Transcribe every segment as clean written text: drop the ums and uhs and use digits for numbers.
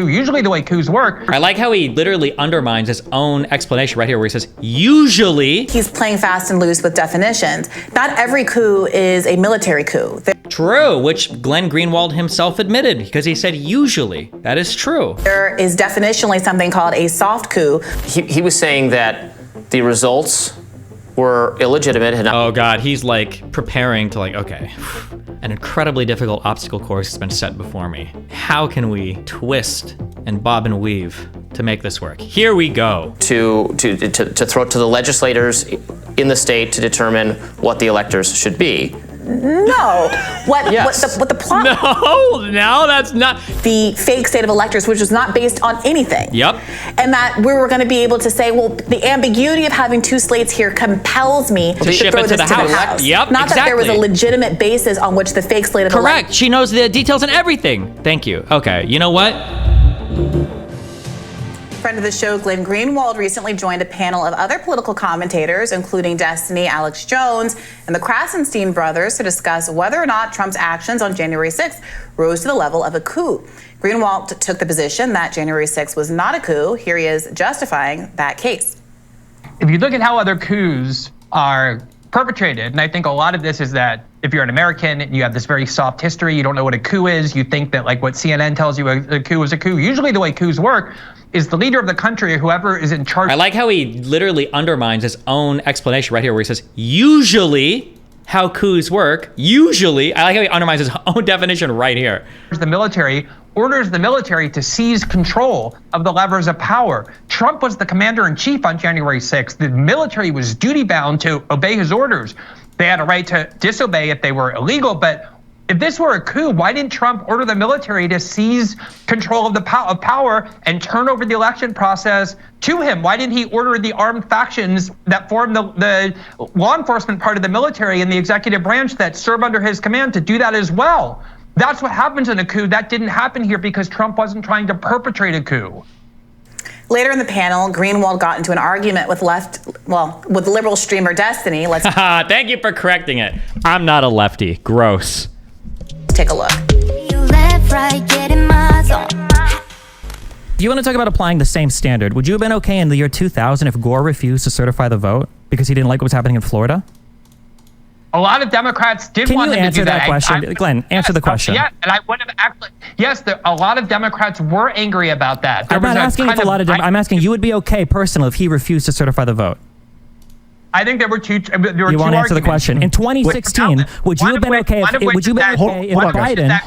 coup. Usually the way coups work. I like how he literally undermines his own explanation right here where he says, usually. He's playing fast and loose with definitions. Not every coup is a military coup. True, which Glenn Greenwald himself admitted because he said usually. That is true. There is definitionally something called a soft coup. He was saying that the results were illegitimate. And oh God, he's like preparing to okay, an incredibly difficult obstacle course has been set before me. How can we twist and bob and weave to make this work? Here we go. To throw it to the legislators in the state to determine what the electors should be. No. What the plot? No, that's not. The fake state of electors, which was not based on anything. Yep. And that we were going to be able to say, well, the ambiguity of having two slates here compels me to ship throw it this to the House. Yep, not exactly. that there was a legitimate basis on which the fake slate of Correct. She knows the details and everything. Thank you. Okay. You know what? Friend of the show, Glenn Greenwald, recently joined a panel of other political commentators, including Destiny, Alex Jones, and the Krasenstein brothers to discuss whether or not Trump's actions on January 6th rose to the level of a coup. Greenwald took the position that January 6th was not a coup. Here he is justifying that case. If you look at how other coups are perpetrated, and I think a lot of this is that if you're an American and you have this very soft history, you don't know what a coup is, you think that what CNN tells you a coup is a coup. Usually the way coups work is the leader of the country or whoever is in charge. I like how he literally undermines his own explanation right here where he says, usually how coups work, usually. I like how he undermines his own definition right here. The military orders the military to seize control of the levers of power. Trump was the commander-in-chief on January 6th. The military was duty-bound to obey his orders. They had a right to disobey if they were illegal, but if this were a coup, why didn't Trump order the military to seize control of the power and turn over the election process to him? Why didn't he order the armed factions that form the law enforcement part of the military and the executive branch that serve under his command to do that as well? That's what happens in a coup. That didn't happen here because Trump wasn't trying to perpetrate a coup. Later in the panel, Greenwald got into an argument with with liberal streamer Destiny. Let's thank you for correcting it. I'm not a lefty. Gross. take a look. You left right, get in my zone. If you want to talk about applying the same standard, would you have been okay in the year 2000 if Gore refused to certify the vote because he didn't like what was happening in Florida? A lot of Democrats did Can want you him to answer do that question? Glenn, answer the question. Yeah, and I would have actually. Yes, a lot of Democrats were angry about that. I'm not asking if a lot of I'm asking you would be okay personally if he refused to certify the vote. I think there were two. You won't answer the question. In 2016, would you have been okay if Biden?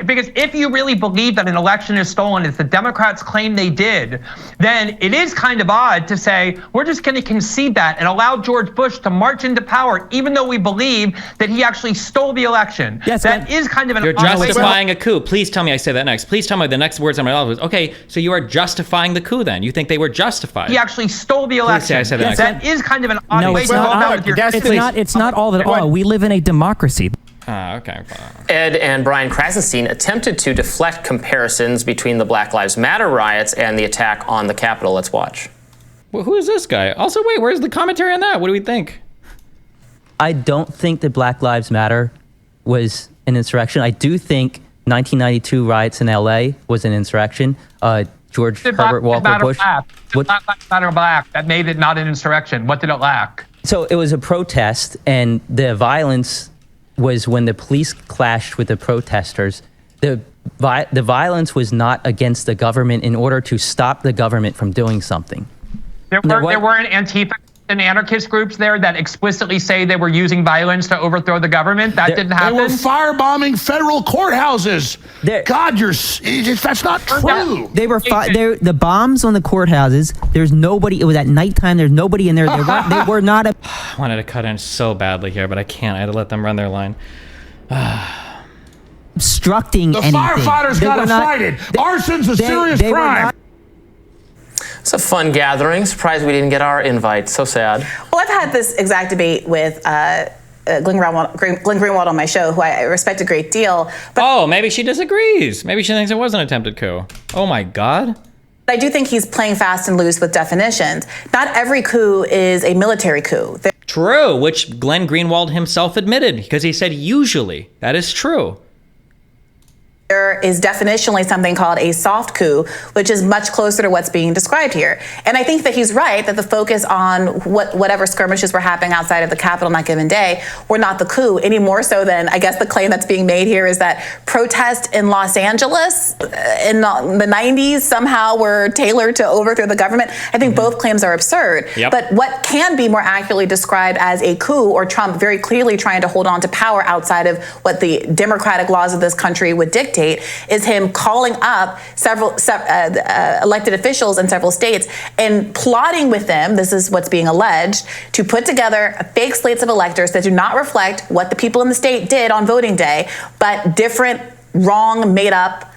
Because if you really believe that an election is stolen, as the Democrats claim they did, then it is kind of odd to say, we're just going to concede that and allow George Bush to march into power, even though we believe that he actually stole the election. Yes, that is kind of an You're justifying a coup. Please tell me I say that next. Please tell me the next words on my mouth. Okay, so you are justifying the coup then. You think they were justified. He actually stole the election. Please say I said that next. That is kind of an odd way to go about it. It's not all that all. We live in a democracy. Okay. Ed and Brian Krasenstein attempted to deflect comparisons between the Black Lives Matter riots and the attack on the Capitol. Let's watch. Well, who is this guy? Also, wait, where's the commentary on that? What do we think? I don't think that Black Lives Matter was an insurrection. I do think 1992 riots in LA was an insurrection. George Herbert Walker Bush. What matter black? That made it not an insurrection. What did it lack? So it was a protest, and the violence was when the police clashed with the protesters. The violence was not against the government in order to stop the government from doing something. There weren't Antifa and anarchist groups there that explicitly say they were using violence to overthrow the government. That didn't happen. They were firebombing federal courthouses. God, that's not true. They were the bombs on the courthouses. There's nobody. It was at nighttime. There's nobody in there. They were not a. I wanted to cut in so badly here, but I can't. I had to let them run their line. Obstructing anything. The firefighters got to fight it. Arson's a serious crime. It's a fun gathering. Surprised we didn't get our invite. So sad. Well, I've had this exact debate with Glenn Greenwald on my show, who I respect a great deal. But maybe she disagrees. Maybe she thinks it was an attempted coup. Oh my God. I do think he's playing fast and loose with definitions. Not every coup is a military coup. True, which Glenn Greenwald himself admitted because he said usually. That is true. There is definitionally something called a soft coup, which is much closer to what's being described here. And I think that he's right that the focus on whatever skirmishes were happening outside of the Capitol on that given day were not the coup, any more so than, I guess the claim that's being made here is that protests in Los Angeles in the 90s somehow were tailored to overthrow the government. I think both claims are absurd. Yep. But what can be more accurately described as a coup, or Trump very clearly trying to hold on to power outside of what the democratic laws of this country would dictate, is him calling up several elected officials in several states and plotting with them, this is what's being alleged, to put together fake slates of electors that do not reflect what the people in the state did on voting day, but different, wrong, made up,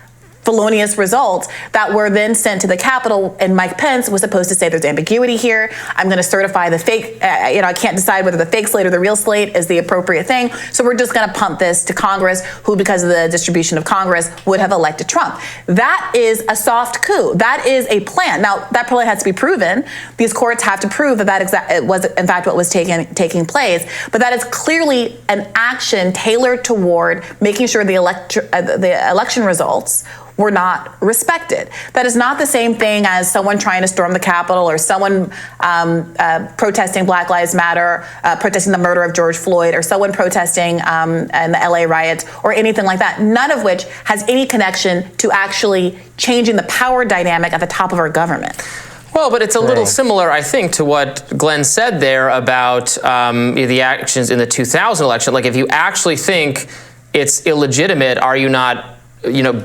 felonious results that were then sent to the Capitol, and Mike Pence was supposed to say there's ambiguity here. I'm going to certify the fake, I can't decide whether the fake slate or the real slate is the appropriate thing. So we're just going to pump this to Congress, who, because of the distribution of Congress, would have elected Trump. That is a soft coup. That is a plan. Now, that probably has to be proven. These courts have to prove that it was, in fact, what was taking place. But that is clearly an action tailored toward making sure the election results were not respected. That is not the same thing as someone trying to storm the Capitol, or someone protesting Black Lives Matter, protesting the murder of George Floyd, or someone protesting in the LA riots, or anything like that, none of which has any connection to actually changing the power dynamic at the top of our government. Well, but it's a little similar, I think, to what Glenn said there about the actions in the 2000 election. Like, if you actually think it's illegitimate, are you not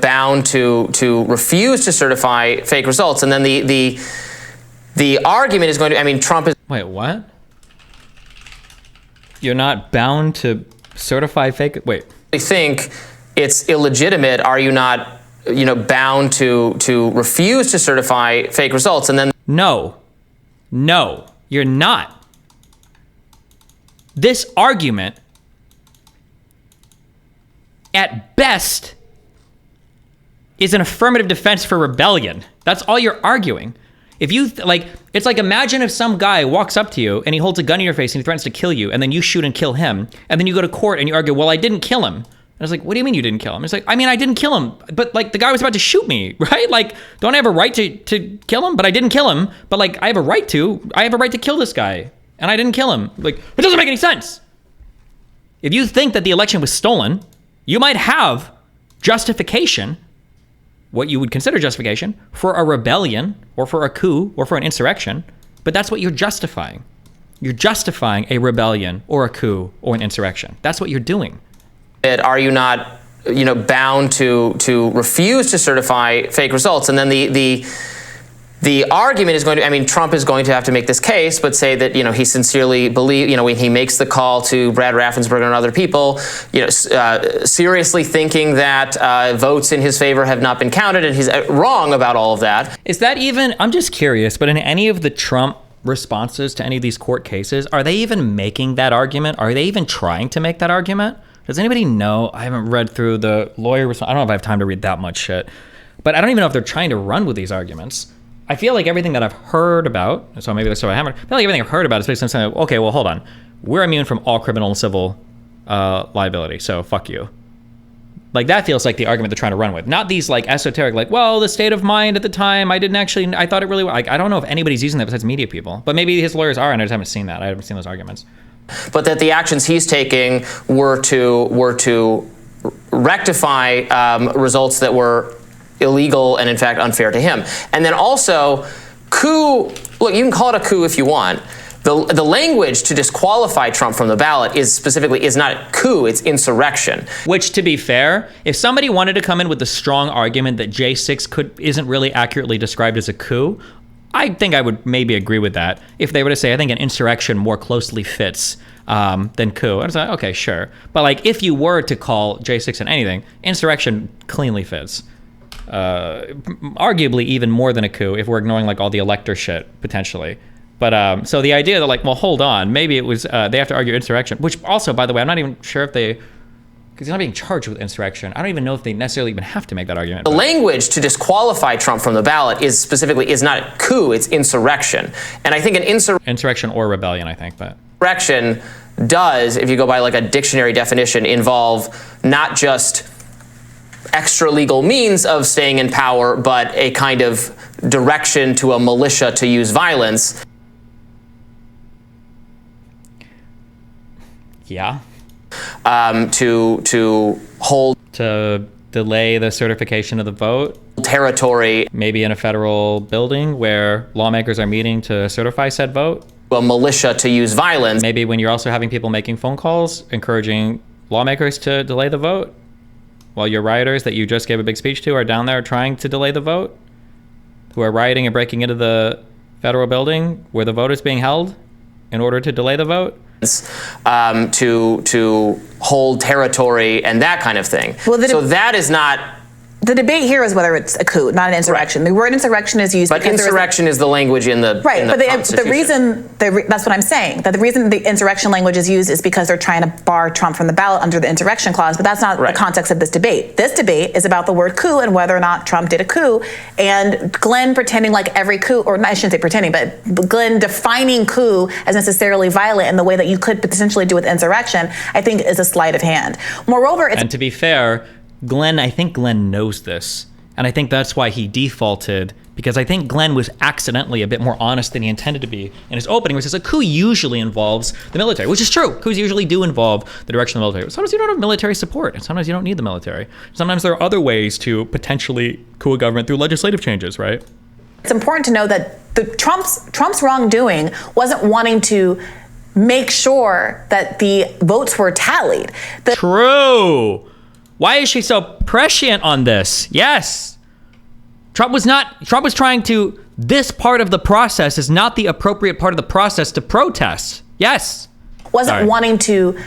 bound to refuse to certify fake results? And then the argument is going to, Trump is... Wait, what? You're not bound to certify fake... Wait. I think it's illegitimate, are you not, bound to refuse to certify fake results? And then... No, you're not. This argument, at best, is an affirmative defense for rebellion. That's all you're arguing. If you, it's like, imagine if some guy walks up to you and he holds a gun in your face and he threatens to kill you, and then you shoot and kill him, and then you go to court and you argue, well, I didn't kill him. And I was like, what do you mean you didn't kill him? It's like, I didn't kill him, but the guy was about to shoot me, right? Like, don't I have a right to kill him? But I didn't kill him, but I have a right to kill this guy, and I didn't kill him. Like, it doesn't make any sense. If you think that the election was stolen, you might have justification, what you would consider justification, for a rebellion, or for a coup, or for an insurrection, but that's what you're justifying. You're justifying a rebellion, or a coup, or an insurrection. That's what you're doing. Are you not, bound to refuse to certify fake results? And then the argument is going to, Trump is going to have to make this case, but say that, he sincerely believes, when he makes the call to Brad Raffensperger and other people, seriously thinking that votes in his favor have not been counted, and he's wrong about all of that. Is that even, I'm just curious, but in any of the Trump responses to any of these court cases, are they even making that argument? Are they even trying to make that argument? Does anybody know? I haven't read through the lawyer response. I don't know if I have time to read that much shit, but I don't even know if they're trying to run with these arguments. I feel like everything that I've heard about, so maybe that's what I haven't, I feel like everything I've heard about is basically saying, okay, well, hold on. We're immune from all criminal and civil liability, so fuck you. Like, that feels like the argument they're trying to run with. Not these, esoteric, well, the state of mind at the time, I thought it really, I don't know if anybody's using that besides media people, but maybe his lawyers are, and I just haven't seen that. I haven't seen those arguments. But that the actions he's taking were to rectify results that were illegal and in fact unfair to him. And then also, coup, look, you can call it a coup if you want. The language to disqualify Trump from the ballot is not coup, it's insurrection. Which, to be fair, if somebody wanted to come in with the strong argument that J6 isn't really accurately described as a coup, I think I would maybe agree with that. If they were to say, I think an insurrection more closely fits than coup, I was like, okay, sure. But if you were to call J6 in anything, insurrection cleanly fits. Arguably even more than a coup if we're ignoring all the elector shit, potentially. But so the idea that well, hold on, maybe it was, they have to argue insurrection, which also, by the way, I'm not even sure if they, because he's not being charged with insurrection. I don't even know if they necessarily even have to make that argument. The language to disqualify Trump from the ballot is not coup, it's insurrection. And I think an insurrection or rebellion, I think, but. Insurrection does, if you go by a dictionary definition, involve not just extra legal means of staying in power, but a kind of direction to a militia to use violence. Yeah. To hold, to delay the certification of the vote. Territory. Maybe in a federal building where lawmakers are meeting to certify said vote. A militia to use violence. Maybe when you're also having people making phone calls, encouraging lawmakers to delay the vote, while your rioters that you just gave a big speech to are down there trying to delay the vote, who are rioting and breaking into the federal building where the vote is being held in order to delay the vote. To hold territory and that kind of thing. Well, so that is not. The debate here is whether it's a coup, not an insurrection. Right. The word insurrection is used but because insurrection is the language in the right. In but the reason that's what I'm saying. That the reason the insurrection language is used is because they're trying to bar Trump from the ballot under the insurrection clause. But that's not the context of this debate. This debate is about the word coup and whether or not Trump did a coup. And Glenn pretending like every coup, or I shouldn't say pretending, but Glenn defining coup as necessarily violent in the way that you could potentially do with insurrection, I think is a sleight of hand. Moreover, and to be fair, I think Glenn knows this. And I think that's why he defaulted, because I think Glenn was accidentally a bit more honest than he intended to be in his opening, which is a coup usually involves the military, which is true. Coups usually do involve the direction of the military. Sometimes you don't have military support, and sometimes you don't need the military. Sometimes there are other ways to potentially coup a government through legislative changes, right? It's important to know that Trump's wrongdoing wasn't wanting to make sure that the votes were tallied. True. Why is she so prescient on this? Yes. Trump was trying to, this part of the process is not the appropriate part of the process to protest. Yes. Wasn't wanting to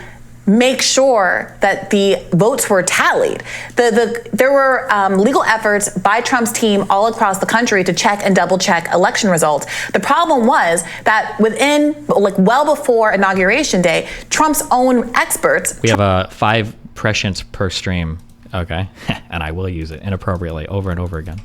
make sure that the votes were tallied. There were legal efforts by Trump's team all across the country to check and double check election results. The problem was that well before Inauguration Day, Trump's own experts. We have 5 prescience per stream, okay? And I will use it inappropriately over and over again.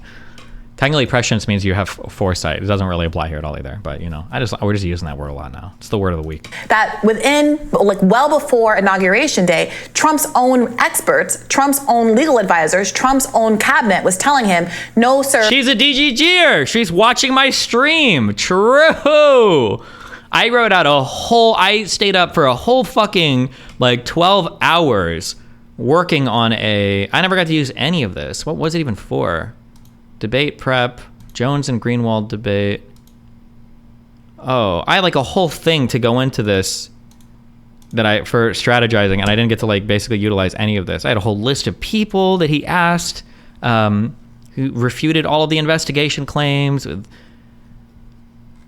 Technically, prescience means you have foresight. It doesn't really apply here at all either, but we're just using that word a lot now. It's the word of the week. That well before Inauguration Day, Trump's own experts, Trump's own legal advisors, Trump's own cabinet was telling him, no, sir. She's a DGGer. She's watching my stream. True. I stayed up for a whole fucking 12 hours working on I never got to use any of this. What was it even for? Debate prep, Jones and Greenwald debate. Oh, I had a whole thing to go into this for strategizing, and I didn't get to basically utilize any of this. I had a whole list of people that he asked who refuted all of the investigation claims.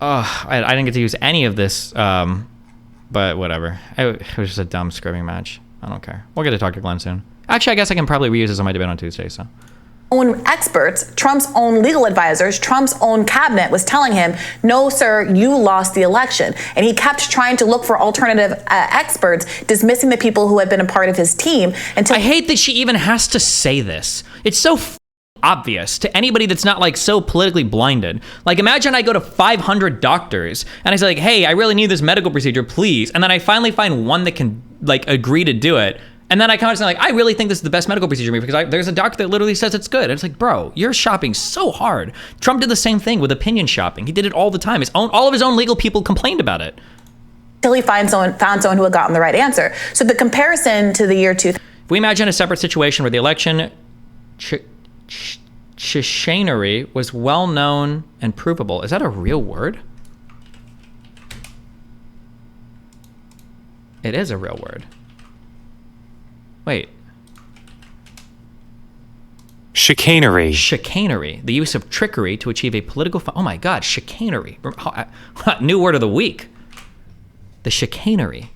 I didn't get to use any of this, but whatever. It was just a dumb scrimming match. I don't care. We'll get to talk to Glenn soon. Actually, I guess I can probably reuse this on my debate on Tuesday, so. Own experts, Trump's own legal advisors, Trump's own cabinet was telling him, no, sir, you lost the election. And he kept trying to look for alternative experts, dismissing the people who had been a part of his team. I hate that she even has to say this. It's so obvious to anybody that's not so politically blinded. Imagine I go to 500 doctors and I say hey, I really need this medical procedure, please. And then I finally find one that can agree to do it. And then I come out and say I really think this is the best medical procedure because there's a doctor that literally says it's good. And it's bro, you're shopping so hard. Trump did the same thing with opinion shopping. He did it all the time. All of his own legal people complained about it. Until he found someone who had gotten the right answer. So the comparison to the year 2000. If we imagine a separate situation where the election chicanery was well known and provable. Is that a real word? It is a real word. Wait. Chicanery. Chicanery. The use of trickery to achieve a political... oh my God, chicanery. New word of the week. The chicanery.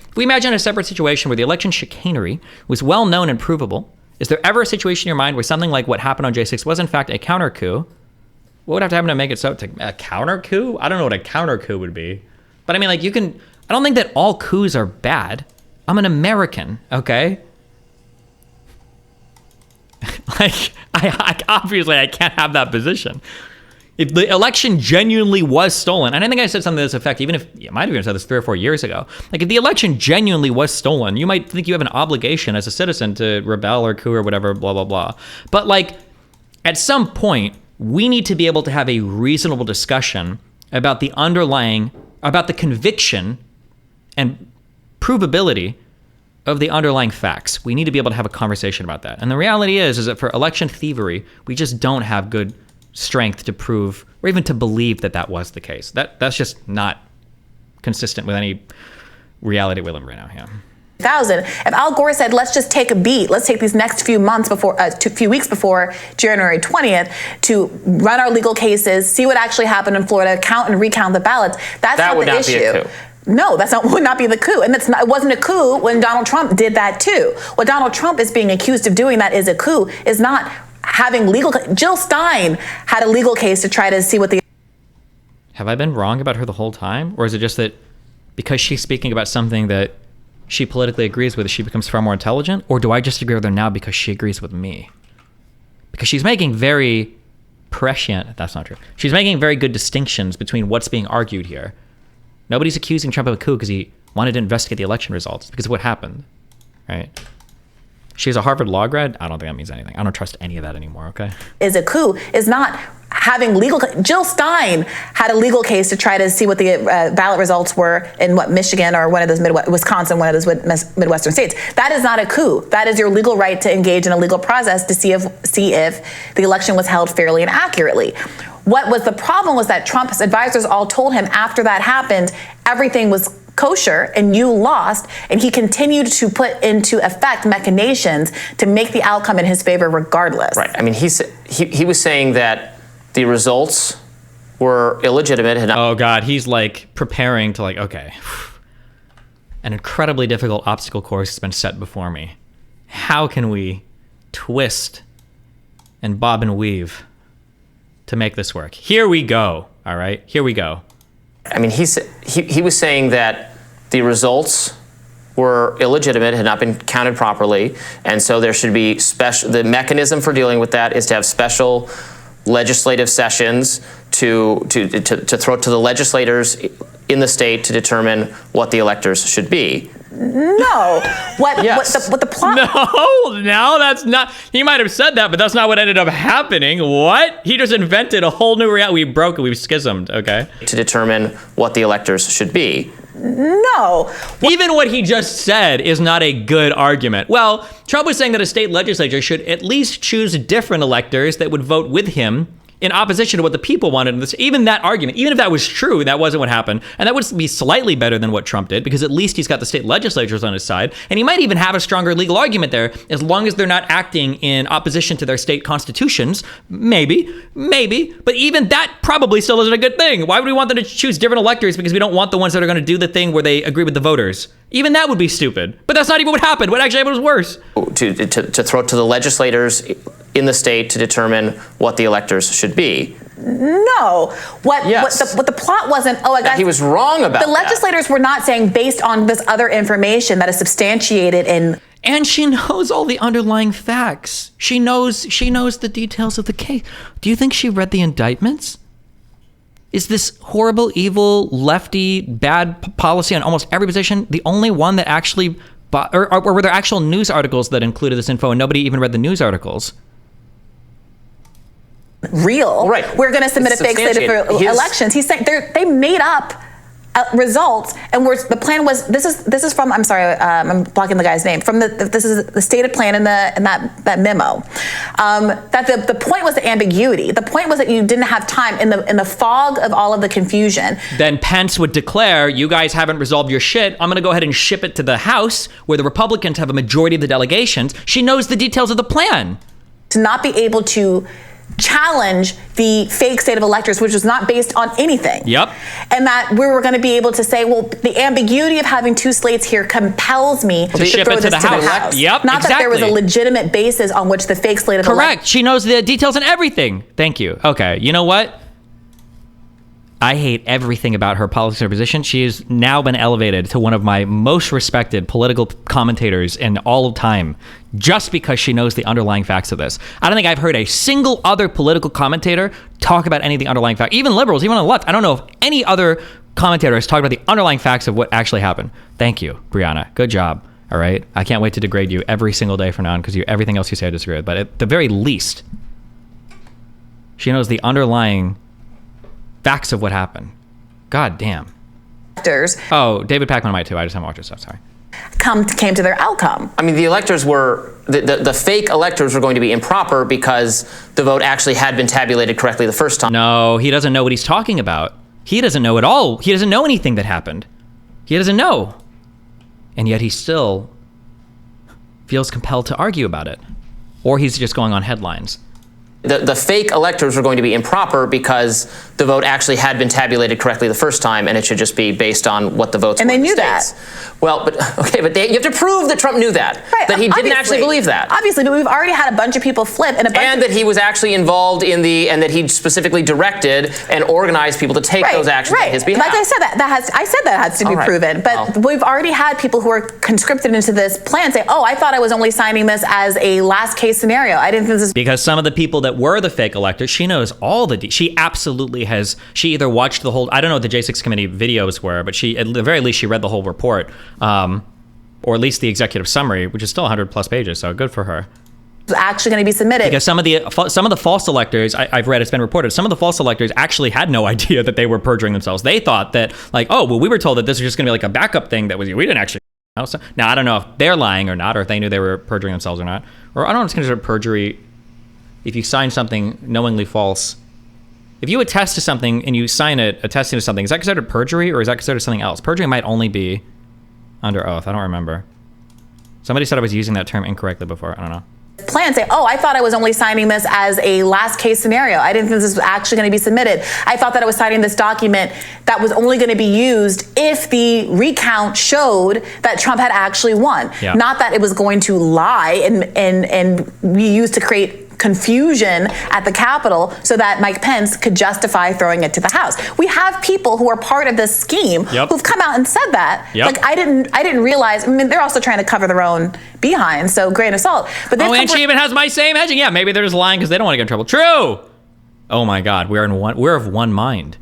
If we imagine a separate situation where the election chicanery was well known and provable, is there ever a situation in your mind where something like what happened on J6 was in fact a counter coup? What would have to happen to make it so? A counter coup? I don't know what a counter coup would be. But I mean, I don't think that all coups are bad. I'm an American, okay? I obviously I can't have that position. If the election genuinely was stolen, and I think I said something to this effect, even if I might have even said this 3 or 4 years ago, like if the election genuinely was stolen, you might think you have an obligation as a citizen to rebel or coup or whatever, blah, blah, blah. But like at some point, we need to be able to have a reasonable discussion about the conviction and provability of the underlying facts. We need to be able to have a conversation about that. And the reality is that for election thievery, we just don't have good strength to prove or even to believe that that was the case. That's just not consistent with any reality we live in right now. Yeah. If Al Gore said, let's just take a beat, let's take these next few months before, few weeks before January 20th to run our legal cases, see what actually happened in Florida, count and recount the ballots, that's not the issue. Be a coup. No, would not be the coup. And it wasn't a coup when Donald Trump did that too. What Donald Trump is being accused of doing that is a coup is not having legal. Jill Stein had a legal case to try to see what the. Have I been wrong about her the whole time? Or is it just that because she's speaking about something that she politically agrees with, she becomes far more intelligent? Or do I just agree with her now because she agrees with me? Because she's making very prescient, that's not true. She's making very good distinctions between what's being argued here. Nobody's accusing Trump of a coup because he wanted to investigate the election results because of what happened, right? She's a Harvard law grad. I don't think that means anything. I don't trust any of that anymore, okay? Is a coup is not having legal. Jill Stein had a legal case to try to see what the ballot results were in Michigan or one of those Wisconsin, one of those Midwestern states. That is not a coup. That is your legal right to engage in a legal process to see if the election was held fairly and accurately. What was the problem was that Trump's advisors all told him after that happened, everything was kosher and you lost, and he continued to put into effect machinations to make the outcome in his favor regardless. Right. I mean, he was saying that the results were illegitimate. Oh God, he's like preparing to okay, an incredibly difficult obstacle course has been set before me. How can we twist and bob and weave to make this work? Here we go. All right, here we go. I mean, he was saying that the results were illegitimate, had not been counted properly, and so there should be the mechanism for dealing with that is to have special legislative sessions to throw to the legislators in the state to determine what the electors should be. No. What the plot? No, that's not. He might have said that, but that's not what ended up happening. What? He just invented a whole new reality. We broke it. We've schismed. Okay. To determine what the electors should be. No. Even what he just said is not a good argument. Well, Trump was saying that a state legislature should at least choose different electors that would vote with him in opposition to what the people wanted. Even that argument, even if that was true, that wasn't what happened. And that would be slightly better than what Trump did, because at least he's got the state legislatures on his side. And he might even have a stronger legal argument there, as long as they're not acting in opposition to their state constitutions. Maybe. But even that probably still isn't a good thing. Why would we want them to choose different electors? Because we don't want the ones that are going to do the thing where they agree with the voters. Even that would be stupid. But that's not even what happened. What actually happened was worse. To throw to the legislators in the state to determine what the electors should be. No. What the plot wasn't, he was wrong about that. The legislators were not saying based on this other information that is substantiated in. And she knows all the underlying facts. She knows the details of the case. Do you think she read the indictments? Is this horrible, evil, lefty, bad policy on almost every position the only one that actually, or were there actual news articles that included this info and nobody even read the news articles? Real. Right. We're going to submit a fake slate for elections. He's saying they made up results, and the plan was this is from, I'm sorry, I'm blocking the guy's name, from this is the stated plan in that memo. That the point was the ambiguity. The point was that you didn't have time in the fog of all of the confusion. Then Pence would declare, you guys haven't resolved your shit. I'm going to go ahead and ship it to the House, where the Republicans have a majority of the delegations. She knows the details of the plan. To not be able to challenge the fake state of electors, which was not based on anything. Yep. And that we were going to be able to say, well, the ambiguity of having two slates here compels me to ship throw it to this the to House. the House. Yep, not exactly. that there was a legitimate basis on which the fake slate of Correct. She knows the details and everything. Thank you. Okay. You know what? I hate everything about her politics and her position. She has now been elevated to one of my most respected political commentators in all of time, just because she knows the underlying facts of this. I don't think I've heard a single other political commentator talk about any of the underlying facts, even liberals, even on the left. I don't know if any other commentator has talked about the underlying facts of what actually happened. Thank you, Briahna. Good job. All right. I can't wait to degrade you every single day from now on because everything else you say I disagree with. But at the very least, she knows the underlying facts of what happened. God damn. Oh, David Pakman might too. I just haven't watched his stuff. Sorry. Came to their outcome. I mean, the electors were, the fake electors were going to be improper because the vote actually had been tabulated correctly the first time. No, he doesn't know what he's talking about. He doesn't know at all. He doesn't know anything that happened. He doesn't know. And yet he still feels compelled to argue about it. Or he's just going on headlines. The fake electors were going to be improper because the vote actually had been tabulated correctly the first time, and it should just be based on what the votes were. And they knew that. Well, but you have to prove that Trump knew that. Right, that he didn't actually believe that. Obviously, but we've already had a bunch of people flip, and that he was actually involved in and that he specifically directed and organized people to take those actions on his behalf. Like I said, that has to be proven. But we've already had people who are conscripted into this plan say, "Oh, I thought I was only signing this as a last case scenario. I didn't think this." Because some of the people that were the fake electors, she knows all she absolutely has. She either watched the whole, I don't know what the J6 committee videos were, but she, at the very least, she read the whole report, or at least the executive summary, which is still 100 plus pages, so good for her. It's actually going to be submitted. Because some of the false electors, I've read, it's been reported, some of the false electors actually had no idea that they were perjuring themselves. They thought that, like, oh, well, we were told that this was just going to be like a backup thing that we didn't actually know. So, now, I don't know if they're lying or not, or if they knew they were perjuring themselves or not. Or I don't know if it's considered perjury if you sign something knowingly false. If you attest to something and you sign it attesting to something, is that considered perjury or is that considered something else? Perjury might only be under oath. I don't remember. Somebody said I was using that term incorrectly before. I don't know. Plan say, oh, I thought I was only signing this as a last case scenario. I didn't think this was actually going to be submitted. I thought that I was signing this document that was only going to be used if the recount showed that Trump had actually won. Yeah. Not that it was going to lie and be used to create confusion at the Capitol so that Mike Pence could justify throwing it to the House. We have people who are part of this scheme who've come out and said that. Like I didn't realize. I mean, they're also trying to cover their own behind, so grain of salt. But and she even has my same hedging. Yeah, maybe they're just lying because they don't want to get in trouble. True. Oh my God, we're of one mind.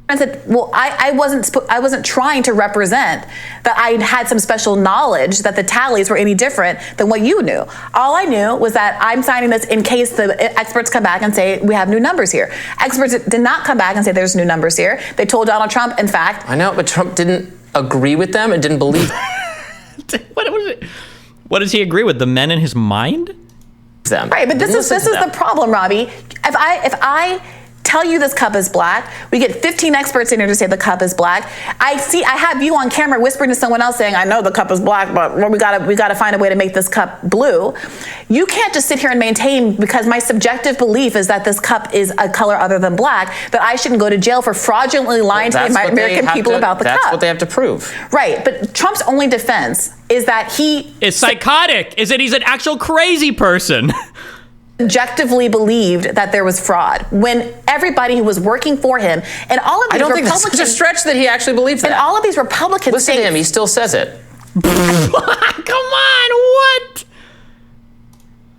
I said, well, I wasn't trying to represent that I had some special knowledge that the tallies were any different than what you knew. All I knew was that I'm signing this in case the experts come back and say we have new numbers here. Experts did not come back and say there's new numbers here. They told Donald Trump, in fact. I know, but Trump didn't agree with them and didn't believe. What does he agree with? The men in his mind? Them. Right, but this is the problem, Robbie. If I tell you this cup is black, we get 15 experts in here to say the cup is black. I have you on camera whispering to someone else saying, I know the cup is black, but we gotta find a way to make this cup blue. You can't just sit here and maintain, because my subjective belief is that this cup is a color other than black, that I shouldn't go to jail for fraudulently lying to the American people about the cup. That's what they have to prove. Right, but Trump's only defense is that he is psychotic, is that he's an actual crazy person. Objectively believed that there was fraud when everybody who was working for him and all of these I don't think that's such a stretch that he actually believes that. And all of these Republicans listen to him, he still says it. Come on, what?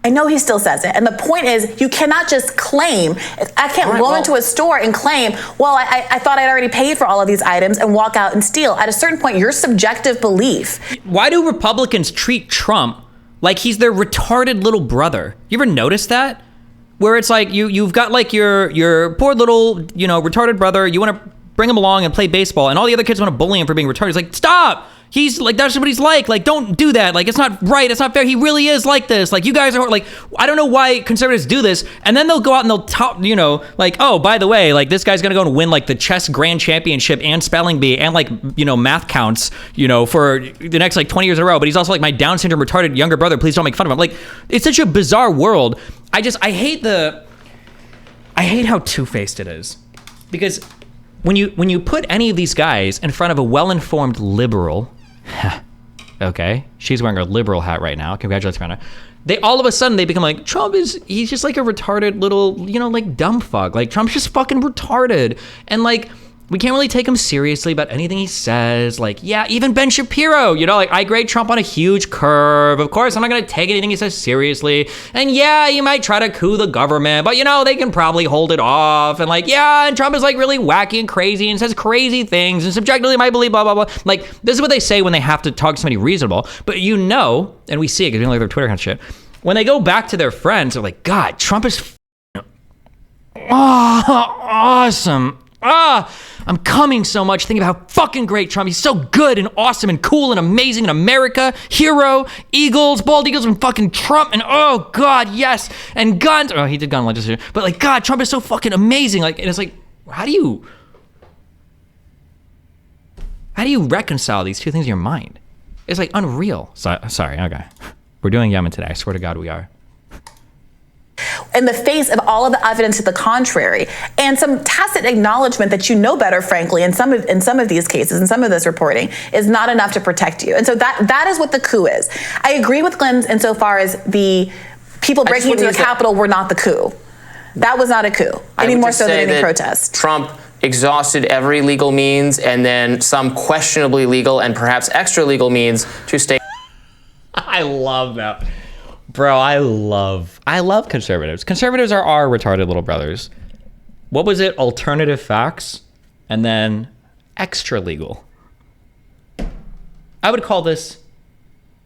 I know he still says it. And the point is, you cannot just claim. I can't go into a store and claim, well, I thought I'd already paid for all of these items and walk out and steal. At a certain point, your subjective belief. Why do Republicans treat Trump like he's their retarded little brother? You ever notice that? Where it's like you've got like your poor little, retarded brother, you want to bring him along and play baseball, and all the other kids want to bully him for being retarded. It's like, stop! He's like, that's what he's like. Like, don't do that. Like, it's not right. It's not fair. He really is like this. Like, you guys are like, I don't know why conservatives do this. And then they'll go out and they'll talk, like, oh, by the way, like, this guy's going to go and win like the chess grand championship and spelling bee and like, math counts, for the next like 20 years in a row. But he's also like my Down syndrome retarded younger brother. Please don't make fun of him. Like, it's such a bizarre world. I hate how two-faced it is, because when you put any of these guys in front of a well-informed liberal, okay, she's wearing her liberal hat right now. Congratulations, Briahna. they all of a sudden they become like, he's just like a retarded little, like dumb fuck. Like Trump's just fucking retarded. And like, we can't really take him seriously about anything he says. Like, yeah, even Ben Shapiro, like I grade Trump on a huge curve. Of course, I'm not going to take anything he says seriously. And yeah, you might try to coup the government, but they can probably hold it off. And like, yeah, and Trump is like really wacky and crazy and says crazy things and subjectively might believe blah, blah, blah. Like, this is what they say when they have to talk to somebody reasonable. But and we see it because we like their Twitter account shit. When they go back to their friends, they're like, God, Trump is awesome. I'm coming so much thinking about how fucking great Trump. He's so good and awesome and cool and amazing in America. Hero, Eagles, bald Eagles, and fucking Trump. And oh God, yes. And guns. Oh, he did gun legislation. But like, God, Trump is so fucking amazing. Like, and it's like, how do you reconcile these two things in your mind? It's like unreal. Sorry, okay. We're doing Yemen today. I swear to God we are. In the face of all of the evidence to the contrary, and some tacit acknowledgement that you know better, frankly, in some of these cases, in some of this reporting, is not enough to protect you. And so that is what the coup is. I agree with Glenn insofar as the people breaking into the Capitol were not the coup. That was not a coup, any more so than any protest. Trump exhausted every legal means and then some questionably legal and perhaps extra legal means to stay. I love that. Bro, I love conservatives. Conservatives are our retarded little brothers. What was it? Alternative facts and then extra legal. I would call this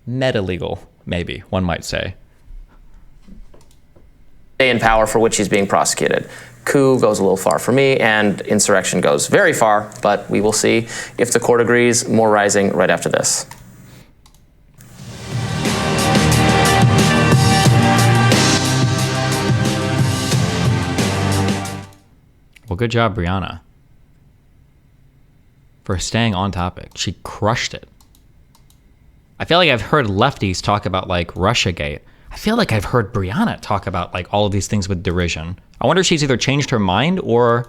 meta legal, maybe one might say. Stay in power for which he's being prosecuted. Coup goes a little far for me, and insurrection goes very far, but we will see if the court agrees. More rising right after this. Well, good job, Briahna, for staying on topic. She crushed it. I feel like I've heard lefties talk about like Russiagate. I feel like I've heard Briahna talk about like all of these things with derision. I wonder if she's either changed her mind or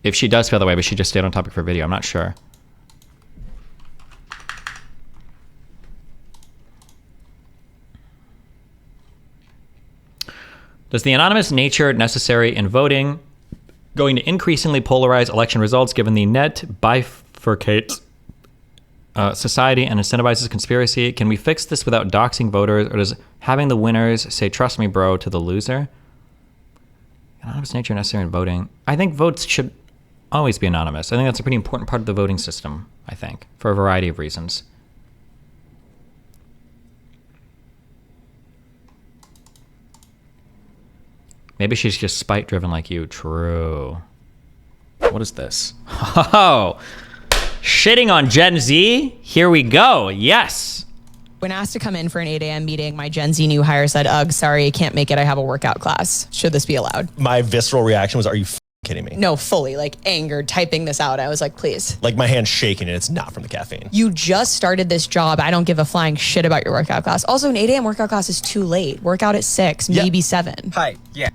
if she does feel that way, but she just stayed on topic for video. I'm not sure. Does the anonymous nature necessary in voting going to increasingly polarize election results given the net bifurcates society and incentivizes conspiracy? Can we fix this without doxing voters, or does having the winners say, trust me, bro, to the loser? Anonymous nature necessary in voting. I think votes should always be anonymous. I think that's a pretty important part of the voting system, I think, for a variety of reasons. Maybe she's just spite-driven like you. True. What is this? Oh, shitting on Gen Z? Here we go. Yes. When asked to come in for an 8 a.m. meeting, my Gen Z new hire said, ugh, sorry, I can't make it. I have a workout class. Should this be allowed? My visceral reaction was, are you kidding me? No, fully, like angered, typing this out. I was like, please. Like my hand's shaking and it's not from the caffeine. You just started this job. I don't give a flying shit about your workout class. Also, an 8 a.m. workout class is too late. Workout at 6, maybe 7. Hi, yeah.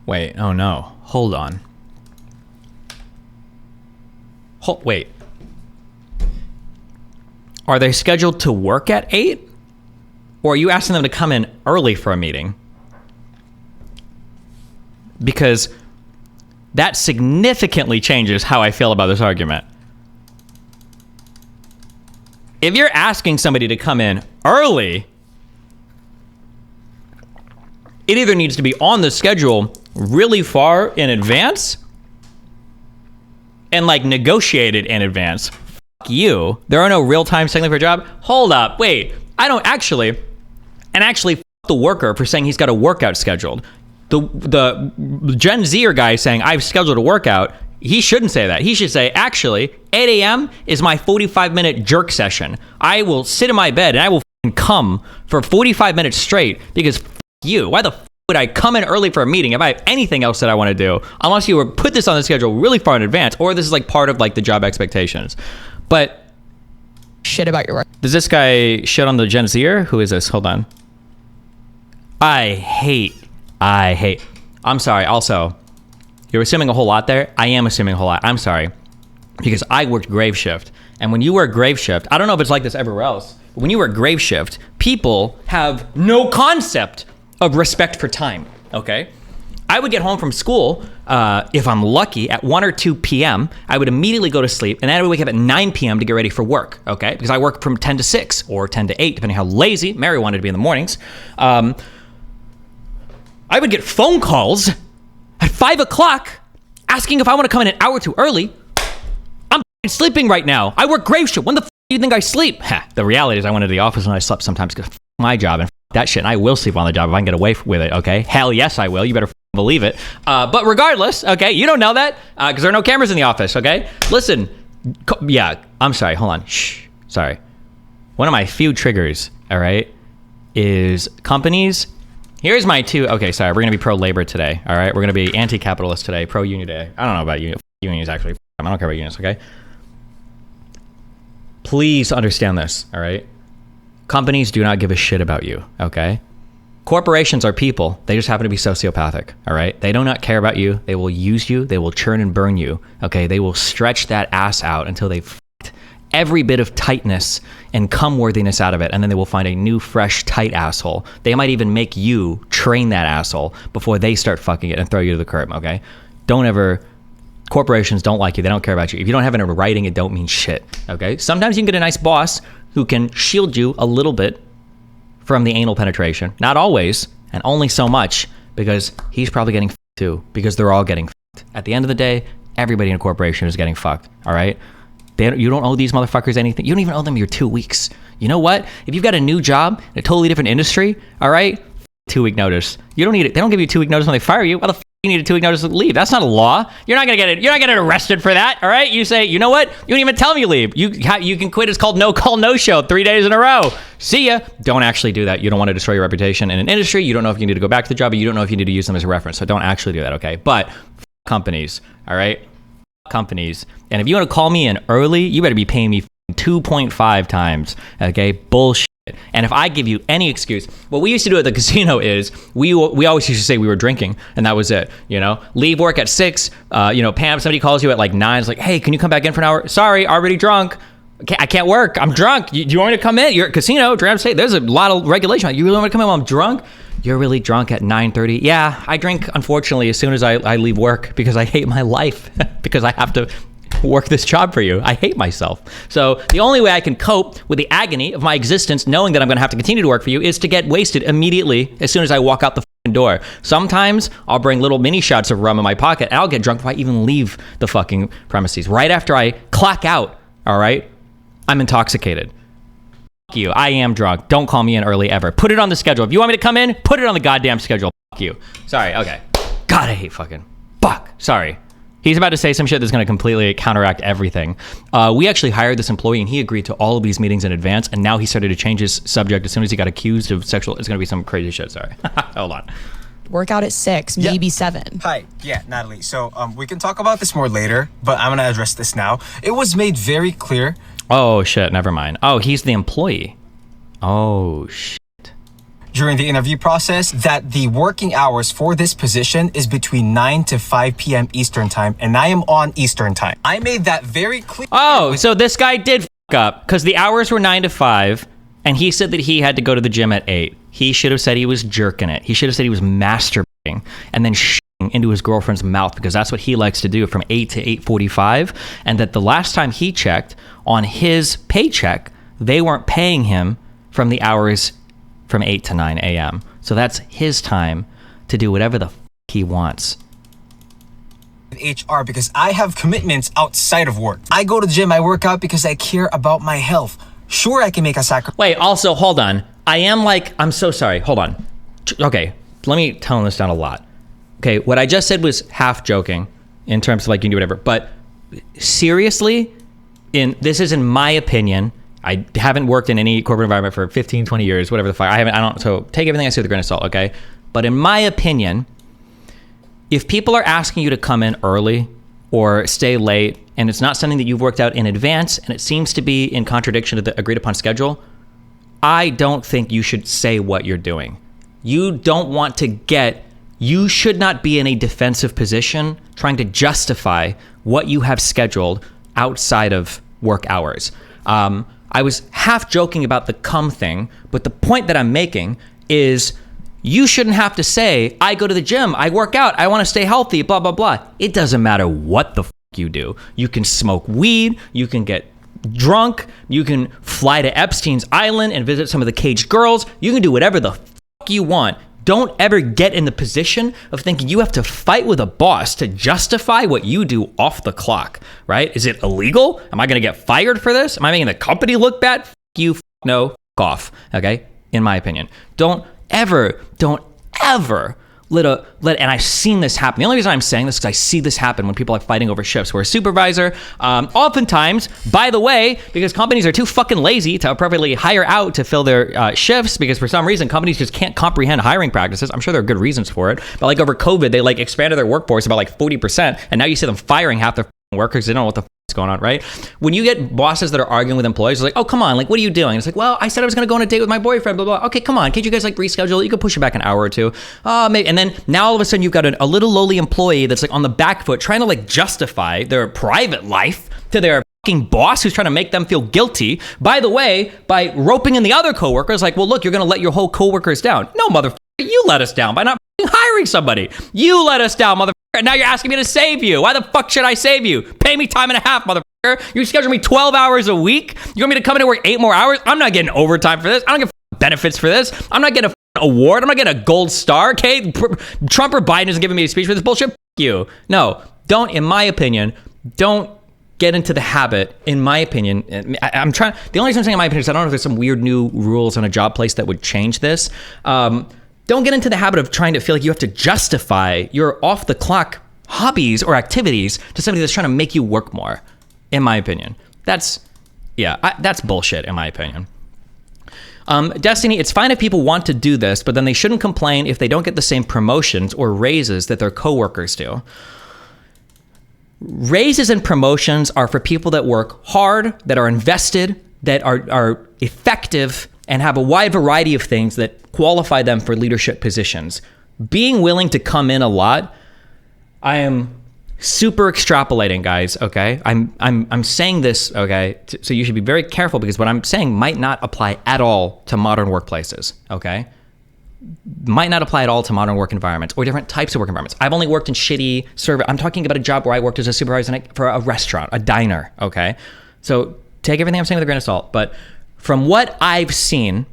Wait, oh no. Hold on. Wait. Are they scheduled to work at 8? Or are you asking them to come in early for a meeting? Because that significantly changes how I feel about this argument. If you're asking somebody to come in early, it either needs to be on the schedule really far in advance and like negotiated in advance. Fuck you. There are no real-time signaling for a job. Hold up. Wait. I don't actually. And actually, fuck the worker for saying he's got a workout scheduled. The Gen Zer guy saying I've scheduled a workout. He shouldn't say that. He should say, actually, 8 a.m. is my 45-minute jerk session. I will sit in my bed and I will come for 45 minutes straight because you. Why the would I come in early for a meeting if I have anything else that I want to do? Unless you were put this on the schedule really far in advance, or this is like part of like the job expectations. But shit about your work. Does this guy shit on the Gen Zer? Who is this? Hold on. I hate. I'm sorry. Also, you're assuming a whole lot there. I am assuming a whole lot. I'm sorry. Because I worked grave shift. And when you work grave shift, I don't know if it's like this everywhere else, when you work grave shift, people have no concept of respect for time, okay? I would get home from school, if I'm lucky, at 1 or 2 p.m. I would immediately go to sleep, and then I would wake up at 9 p.m. to get ready for work, okay? Because I work from 10 to 6 or 10 to 8, depending how lazy Mary wanted to be in the mornings. I would get phone calls at 5 o'clock asking if I want to come in an hour too early. I'm sleeping right now. I work grave shift. When the do you think I sleep? The reality is I went to the office and I slept sometimes because my job and that shit, and I will sleep on the job if I can get away with it, okay? Hell yes, I will. You better believe it. But regardless, okay, you don't know that because there are no cameras in the office, okay? Listen, yeah, I'm sorry. Hold on. Shh. Sorry. One of my few triggers, all right, is companies. Here's my two. Okay, sorry. We're going to be pro-labor today, all right? We're going to be anti-capitalist today, pro-union today. I don't know about unions, actually. I don't care about unions, okay? Please understand this, all right? Companies do not give a shit about you, okay? Corporations are people. They just happen to be sociopathic, all right? They do not care about you. They will use you. They will churn and burn you, okay? They will stretch that ass out until they've f***ed every bit of tightness and cum-worthiness out of it, and then they will find a new, fresh, tight asshole. They might even make you train that asshole before they start fucking it and throw you to the curb, okay? Don't ever... Corporations don't like you. They don't care about you. If you don't have it in writing, it don't mean shit, okay? Sometimes you can get a nice boss who can shield you a little bit from the anal penetration. Not always, and only so much, because he's probably getting fucked too, because they're all getting fucked. At the end of the day, everybody in a corporation is getting fucked, all right? You don't owe these motherfuckers anything. You don't even owe them your 2 weeks. You know what? If you've got a new job in a totally different industry, all right, 2-week notice. You don't need it. They don't give you 2-week notice when they fire you. Why the fuck you need a 2-week notice to leave? That's not a law. You're not gonna get it. You're not gonna get arrested for that. All right. You say, you know what? You don't even tell me you leave. You can quit. It's called no call, no show. 3 days in a row. See ya. Don't actually do that. You don't want to destroy your reputation in an industry. You don't know if you need to go back to the job, but you don't know if you need to use them as a reference. So don't actually do that. Okay. But companies. All right. Companies. And if you want to call me in early, you better be paying me 2.5 times. Okay. Bullshit. And if I give you any excuse, what we used to do at the casino is we always used to say we were drinking, and that was it. You know, leave work at 6. Pam, somebody calls you at like 9. It's like, hey, can you come back in for an hour? Sorry, already drunk. I can't work. I'm drunk. Do you want me to come in? You're at casino, Dram State. There's a lot of regulation. You really want me to come in while I'm drunk? You're really drunk at 9:30. Yeah, I drink, unfortunately, as soon as I leave work because I hate my life because I have to work this job for you. I hate myself. So the only way I can cope with the agony of my existence, knowing that I'm going to have to continue to work for you, is to get wasted immediately as soon as I walk out the door. Sometimes I'll bring little mini shots of rum in my pocket and I'll get drunk before I even leave the fucking premises. Right after I clock out, all right, I'm intoxicated. Fuck you. I am drunk. Don't call me in early ever. Put it on the schedule. If you want me to come in, put it on the goddamn schedule. Fuck you. Sorry. Okay. God, I hate fucking. Fuck. Sorry. He's about to say some shit that's going to completely counteract everything. We actually hired this employee, and he agreed to all of these meetings in advance, and now he started to change his subject as soon as he got accused of sexual... It's going to be some crazy shit. Sorry. Hold on. Workout at 6, maybe 7. Hi. Yeah, Natalie. So we can talk about this more later, but I'm going to address this now. It was made very clear... Oh, shit. Never mind. Oh, he's the employee. Oh, shit. During the interview process, that the working hours for this position is between 9 to 5 p.m. Eastern time, and I am on Eastern time. I made that very clear. Oh, so this guy did fuck up because the hours were 9 to 5, and he said that he had to go to the gym at 8. He should have said he was jerking it. He should have said he was masturbating and then shitting into his girlfriend's mouth, because that's what he likes to do from 8 to 8:45, and that the last time he checked on his paycheck, they weren't paying him from the hours from 8 to 9 a.m. So that's his time to do whatever the he wants. HR, because I have commitments outside of work. I go to the gym, I work out because I care about my health. Sure, I can make a sacrifice. Wait, also, hold on. I'm so sorry. Hold on. Okay, let me tone this down a lot. Okay, what I just said was half joking in terms of like you can do whatever. But seriously, this is in my opinion. I haven't worked in any corporate environment for 15, 20 years, whatever the fuck. So take everything I say with a grain of salt, okay? But in my opinion, if people are asking you to come in early or stay late, and it's not something that you've worked out in advance, and it seems to be in contradiction to the agreed upon schedule, I don't think you should say what you're doing. You should not be in a defensive position trying to justify what you have scheduled outside of work hours. I was half joking about the cum thing, but the point that I'm making is you shouldn't have to say, I go to the gym, I work out, I want to stay healthy, blah, blah, blah. It doesn't matter what the fuck you do. You can smoke weed, you can get drunk, you can fly to Epstein's Island and visit some of the caged girls, you can do whatever the fuck you want. Don't ever get in the position of thinking you have to fight with a boss to justify what you do off the clock, right? Is it illegal? Am I going to get fired for this? Am I making the company look bad? F you, no, f off, okay? In my opinion. Don't ever and I've seen this happen. The only reason I'm saying this is because I see this happen when people are fighting over shifts. Where a supervisor, oftentimes, by the way, because companies are too fucking lazy to appropriately hire out to fill their shifts, because for some reason companies just can't comprehend hiring practices. I'm sure there are good reasons for it, but like over COVID, they like expanded their workforce about like 40%, and now you see them firing half their workers. They don't know what the is going on, right? When you get bosses that are arguing with employees, they're like, oh, come on, like, what are you doing? It's like, well, I said I was going to go on a date with my boyfriend, blah, blah. Okay, come on, can't you guys like reschedule? You could push it back an hour or two. Maybe. And then now all of a sudden you've got a little lowly employee that's like on the back foot trying to like justify their private life to their fucking boss who's trying to make them feel guilty. By the way, by roping in the other coworkers, like, well, look, you're going to let your whole coworkers down. No, motherfucker, you let us down by not hiring somebody. You let us down, motherfucker. And now you're asking me to save you. Why the fuck should I save you? Pay me time and a half, motherfucker. You schedule me 12 hours a week. You want me to come in and work 8 more hours? I'm not getting overtime for this. I don't get benefits for this. I'm not getting a award. I'm not getting a gold star. Okay, Trump or Biden isn't giving me a speech for this bullshit. Fuck you. No, don't. In my opinion, don't get into the habit. In my opinion, I'm trying. The only reason I'm saying in my opinion is I don't know if there's some weird new rules on a job place that would change this. Don't get into the habit of trying to feel like you have to justify your off the clock hobbies or activities to somebody that's trying to make you work more. In my opinion, that's bullshit. In my opinion. Destiny, it's fine if people want to do this, but then they shouldn't complain if they don't get the same promotions or raises that their coworkers do. Raises and promotions are for people that work hard, that are invested, that are effective, and have a wide variety of things that qualify them for leadership positions. Being willing to come in a lot, I am super extrapolating, guys, okay? I'm saying this, okay? So you should be very careful because what I'm saying might not apply at all to modern workplaces, okay? Might not apply at all to modern work environments or different types of work environments. I've only worked in shitty service. I'm talking about a job where I worked as a supervisor for a restaurant, a diner, okay? So take everything I'm saying with a grain of salt, but from what I've seen,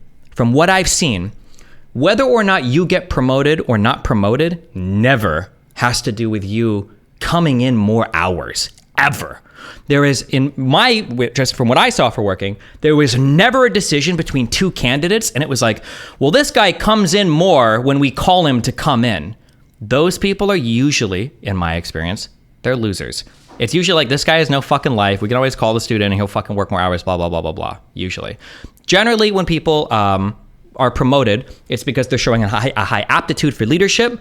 whether or not you get promoted or not promoted never has to do with you coming in more hours, ever. There is, just from what I saw for working, there was never a decision between two candidates, and it was like, well, this guy comes in more when we call him to come in. Those people are usually, in my experience, they're losers. It's usually like, this guy has no fucking life. We can always call the student and he'll fucking work more hours, blah, blah, blah, blah, blah, usually. Generally, when people are promoted, it's because they're showing a high aptitude for leadership,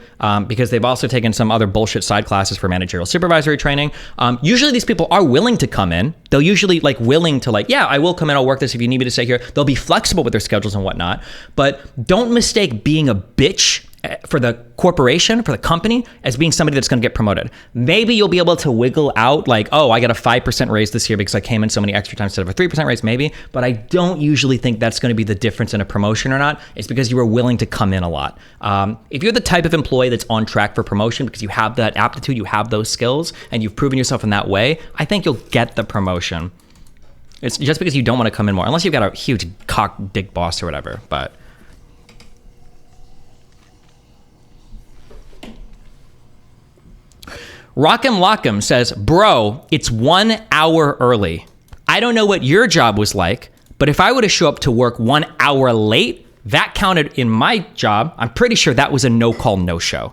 because they've also taken some other bullshit side classes for managerial supervisory training. Usually these people are willing to come in. They'll usually willing to yeah, I will come in, I'll work this if you need me to stay here. They'll be flexible with their schedules and whatnot, but don't mistake being a bitch for the corporation, for the company, as being somebody that's going to get promoted. Maybe you'll be able to wiggle out oh, I got a 5% raise this year because I came in so many extra times instead of a 3% raise, maybe. But I don't usually think that's going to be the difference in a promotion or not. It's because you were willing to come in a lot. If you're the type of employee that's on track for promotion because you have that aptitude, you have those skills, and you've proven yourself in that way, I think you'll get the promotion. It's just because you don't want to come in more, unless you've got a huge cock dick boss or whatever, but... Rock'em Lock'em says, bro, it's 1 hour early. I don't know what your job was like, but if I were to show up to work 1 hour late, that counted in my job. I'm pretty sure that was a no-call, no-show.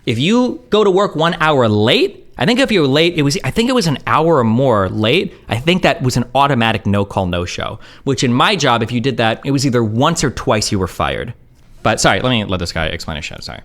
If you go to work 1 hour late, I think if you were late, I think it was an hour or more late. I think that was an automatic no-call, no-show, which in my job, if you did that, it was either once or twice you were fired. But sorry, let me let this guy explain his shit, sorry.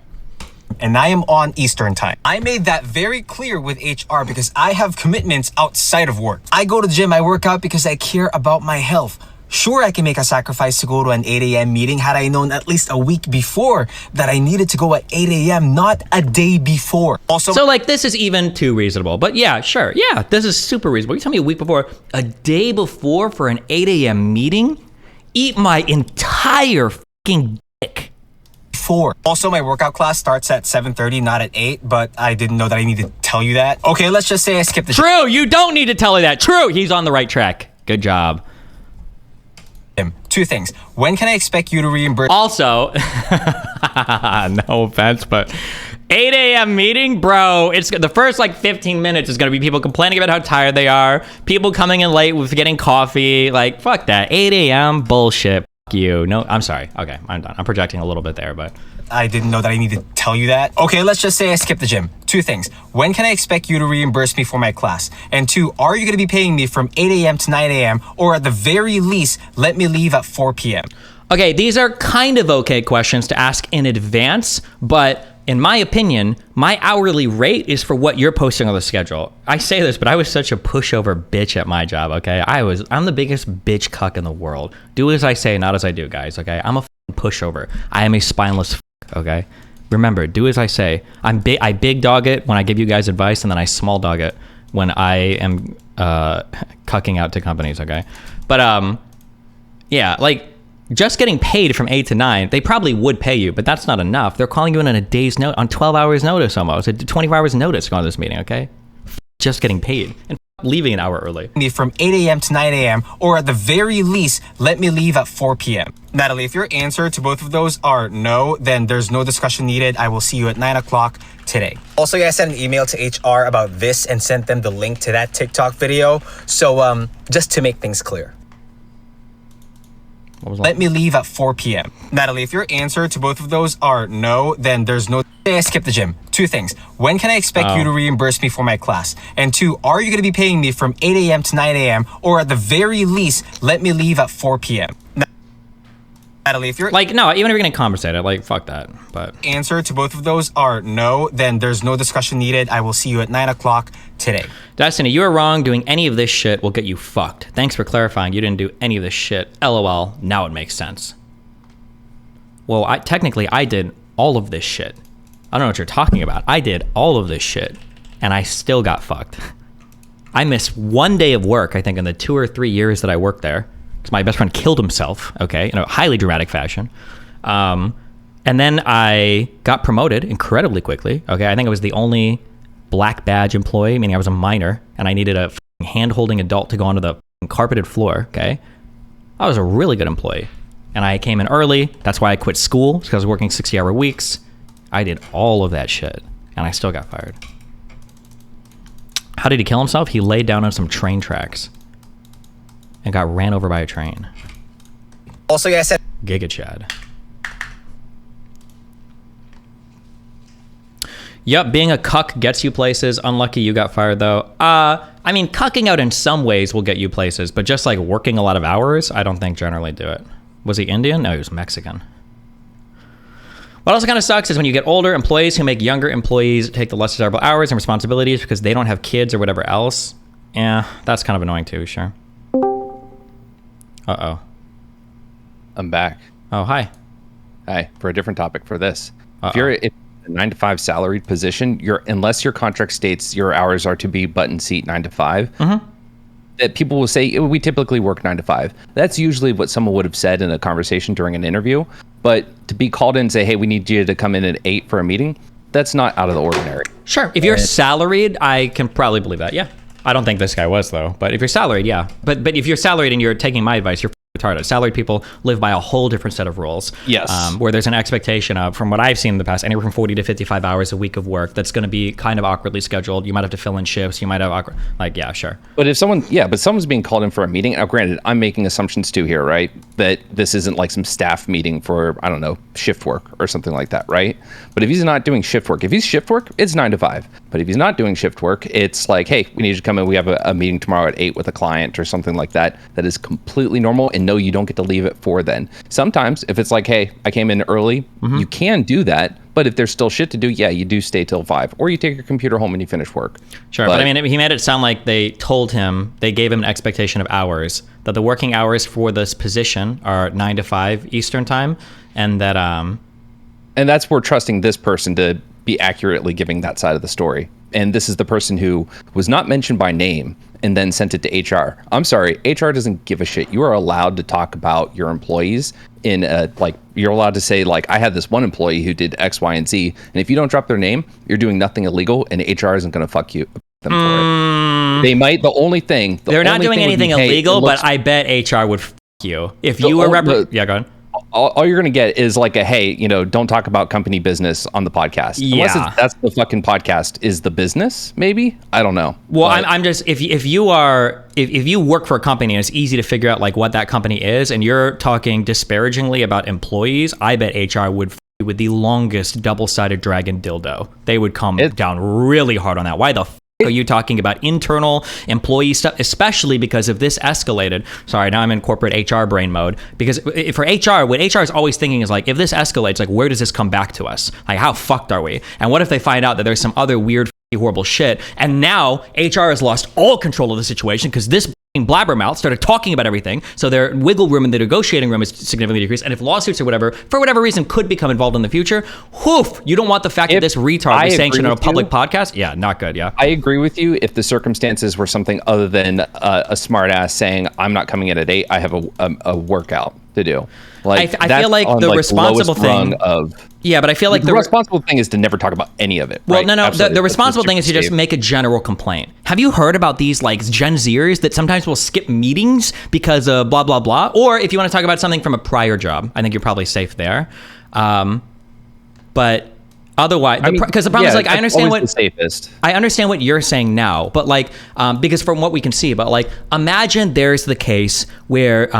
And I am on Eastern time. I made that very clear with HR because I have commitments outside of work. I go to the gym, I work out because I care about my health. Sure, I can make a sacrifice to go to an 8 a.m. meeting had I known at least a week before that I needed to go at 8 a.m., not a day before. Also, so like this is even too reasonable. But yeah, sure. Yeah, this is super reasonable. You tell me a week before, a day before for an 8 a.m. meeting? Eat my entire fucking dick. Also, my workout class starts at 7:30, not at 8, but I didn't know that I needed to tell you that. Okay, let's just say I skipped the True, you don't need to tell her that. True, he's on the right track. Good job. Two things. When can I expect you to reimburse? Also, no offense, but 8 a.m. meeting, bro, it's the first like 15 minutes is going to be people complaining about how tired they are, people coming in late with getting coffee, like fuck that. 8 a.m. bullshit. Fuck you. No, I'm sorry. Okay, I'm done. I'm projecting a little bit there, but I didn't know that I needed to tell you that. Okay, let's just say I skipped the gym. Two things. When can I expect you to reimburse me for my class? And two, are you going to be paying me from 8 a.m. to 9 a.m. or at the very least, let me leave at 4 p.m.? Okay, these are kind of okay questions to ask in advance, but in my opinion, my hourly rate is for what you're posting on the schedule. I say this, but I was such a pushover bitch at my job, okay? I'm the biggest bitch cuck in the world. Do as I say, not as I do, guys, okay? I'm a pushover. I am a spineless okay? Remember, do as I say. I big dog it when I give you guys advice, and then I small dog it when I am cucking out to companies, okay? But yeah, like just getting paid from 8 to 9, they probably would pay you, but that's not enough. They're calling you in on a day's note, on 12 hours notice almost, 24 hours notice to go on this meeting, okay? Just getting paid and leaving an hour early. Me from 8 a.m. to 9 a.m. or at the very least, let me leave at 4 p.m. Natalie, if your answer to both of those are no, then there's no discussion needed. I will see you at 9 o'clock today. Also, I sent an email to HR about this and sent them the link to that TikTok video. So just to make things clear. Let me leave at 4 p.m. Natalie, if your answer to both of those are no, then there's no... I skipped the gym. Two things. When can I expect you to reimburse me for my class? And two, are you going to be paying me from 8 a.m. to 9 a.m. or at the very least, let me leave at 4 p.m.? Natalie, if you're... Like, no, even if you're going to compensate it, like, fuck that, but... Answer to both of those are no, then there's no discussion needed. I will see you at 9 o'clock today. Destiny, you are wrong. Doing any of this shit will get you fucked. Thanks for clarifying. You didn't do any of this shit. LOL. Now it makes sense. Well, technically, I did all of this shit. I don't know what you're talking about. I did all of this shit, and I still got fucked. I missed one day of work, I think, in the 2 or 3 years that I worked there. Because my best friend killed himself, okay, in a highly dramatic fashion. And then I got promoted incredibly quickly, okay? I think I was the only black badge employee, meaning I was a minor, and I needed a hand-holding adult to go onto the carpeted floor, okay? I was a really good employee. And I came in early. That's why I quit school, because I was working 60-hour weeks. I did all of that shit, and I still got fired. How did he kill himself? He laid down on some train tracks and got ran over by a train. Also, yeah, I said... Giga Chad. Yep, being a cuck gets you places. Unlucky you got fired, though. I mean, cucking out in some ways will get you places, but just like working a lot of hours, I don't think generally do it. Was he Indian? No, he was Mexican. What also kind of sucks is when you get older, employees who make younger employees take the less desirable hours and responsibilities because they don't have kids or whatever else. Yeah, that's kind of annoying too, sure. Uh-oh. I'm back. Oh, hi. Hi, for a different topic for this. If you're in a 9-to-5 salaried position, unless your contract states your hours are to be button seat 9 to 5, that people will say, we typically work 9 to 5. That's usually what someone would have said in a conversation during an interview. But to be called in and say, hey, we need you to come in at 8 for a meeting, that's not out of the ordinary. Sure. If you're salaried, I can probably believe that, yeah. I don't think this guy was, though. But if you're salaried, yeah. But if you're salaried and you're taking my advice, you're retarded. Salaried people live by a whole different set of rules. Yes. Where there's an expectation of, from what I've seen in the past, anywhere from 40 to 55 hours a week of work that's going to be kind of awkwardly scheduled. You might have to fill in shifts. You might have awkward, like, yeah, sure. But if someone's being called in for a meeting, now granted, I'm making assumptions too here, right? That this isn't like some staff meeting for, I don't know, shift work or something like that, right? But if he's not doing shift work, if he's shift work, it's 9 to 5. But if he's not doing shift work, it's like, hey, we need you to come in. We have a meeting tomorrow at 8 with a client or something like that. That is completely normal and no, you don't get to leave at 4 then. Sometimes if it's like, hey, I came in early, you can do that. But if there's still shit to do, yeah, you do stay till 5, or you take your computer home and you finish work. Sure, but I mean, he made it sound like they told him, they gave him an expectation of hours, that the working hours for this position are 9 to 5 Eastern time, and that and that's where trusting this person to be accurately giving that side of the story. And this is the person who was not mentioned by name and then sent it to HR. I'm sorry, HR doesn't give a shit. You are allowed to talk about your employees in a, like, you're allowed to say, like, I had this one employee who did X, Y, and Z, and if you don't drop their name, you're doing nothing illegal, and HR isn't going to fuck you them for it. They might. The only thing they're not doing anything illegal, but I bet HR would fuck you if you were yeah, go ahead. All you're going to get is like a, hey, you know, don't talk about company business on the podcast. Yeah. Unless that's the fucking podcast is the business, maybe? I don't know. Well, I'm just, if you work for a company and it's easy to figure out like what that company is, and you're talking disparagingly about employees, I bet HR would f you with the longest double-sided dragon dildo. They would come down really hard on that. Why the f are you talking about internal employee stuff, especially because if this escalated? Sorry, now I'm in corporate HR brain mode. Because for HR, what HR is always thinking is like, if this escalates, like, where does this come back to us? Like, how fucked are we? And what if they find out that there's some other weird, horrible shit? And now HR has lost all control of the situation because this blabbermouth started talking about everything, so their wiggle room in the negotiating room is significantly decreased. And if lawsuits or whatever, for whatever reason, could become involved in the future, whoof, you don't want the fact that this retard was sanctioned on a public podcast. Yeah, not good. Yeah, I agree with you. If the circumstances were something other than a smart ass saying, I'm not coming in at 8, I have a workout to do. Like, I feel like the responsible thing yeah, but I feel like the responsible thing is to never talk about any of it. Well, right? no. The responsible thing is to just make a general complaint. Have you heard about these like Gen Zers that sometimes will skip meetings because of blah, blah, blah? Or if you want to talk about something from a prior job, I think you're probably safe there. But otherwise, because the problem is, like, I understand what you're saying now, but like, because from what we can see, but like, imagine there's the case where,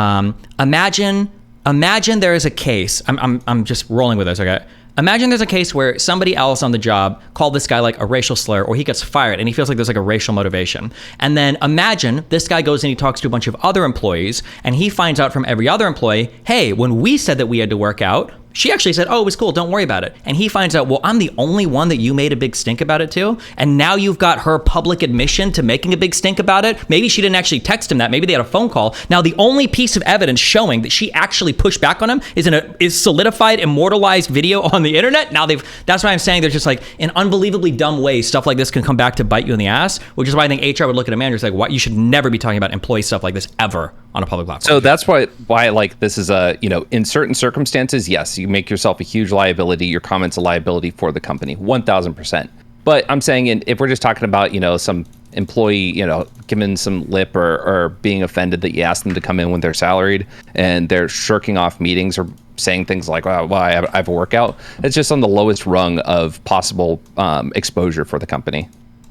imagine there is a case. I'm just rolling with this. Okay. Imagine there's a case where somebody else on the job called this guy like a racial slur, or he gets fired and he feels like there's like a racial motivation. And then imagine this guy goes and he talks to a bunch of other employees and he finds out from every other employee, hey, when we said that we had to work out, she actually said, oh, it was cool, don't worry about it. And he finds out, well, I'm the only one that you made a big stink about it too. And now you've got her public admission to making a big stink about it. Maybe she didn't actually text him that. Maybe they had a phone call. Now the only piece of evidence showing that she actually pushed back on him is solidified, immortalized video on the internet. Now that's why I'm saying there's just like in unbelievably dumb ways, stuff like this can come back to bite you in the ass, which is why I think HR would look at a manager and say, what, you should never be talking about employee stuff like this ever on a public platform. So that's why like this is in certain circumstances, yes, you make yourself a huge liability. Your comment's a liability for the company, 1000%. But I'm saying, if we're just talking about, some employee, giving some lip or being offended that you ask them to come in when they're salaried and they're shirking off meetings or saying things like, well, I have a workout. It's just on the lowest rung of possible exposure for the company.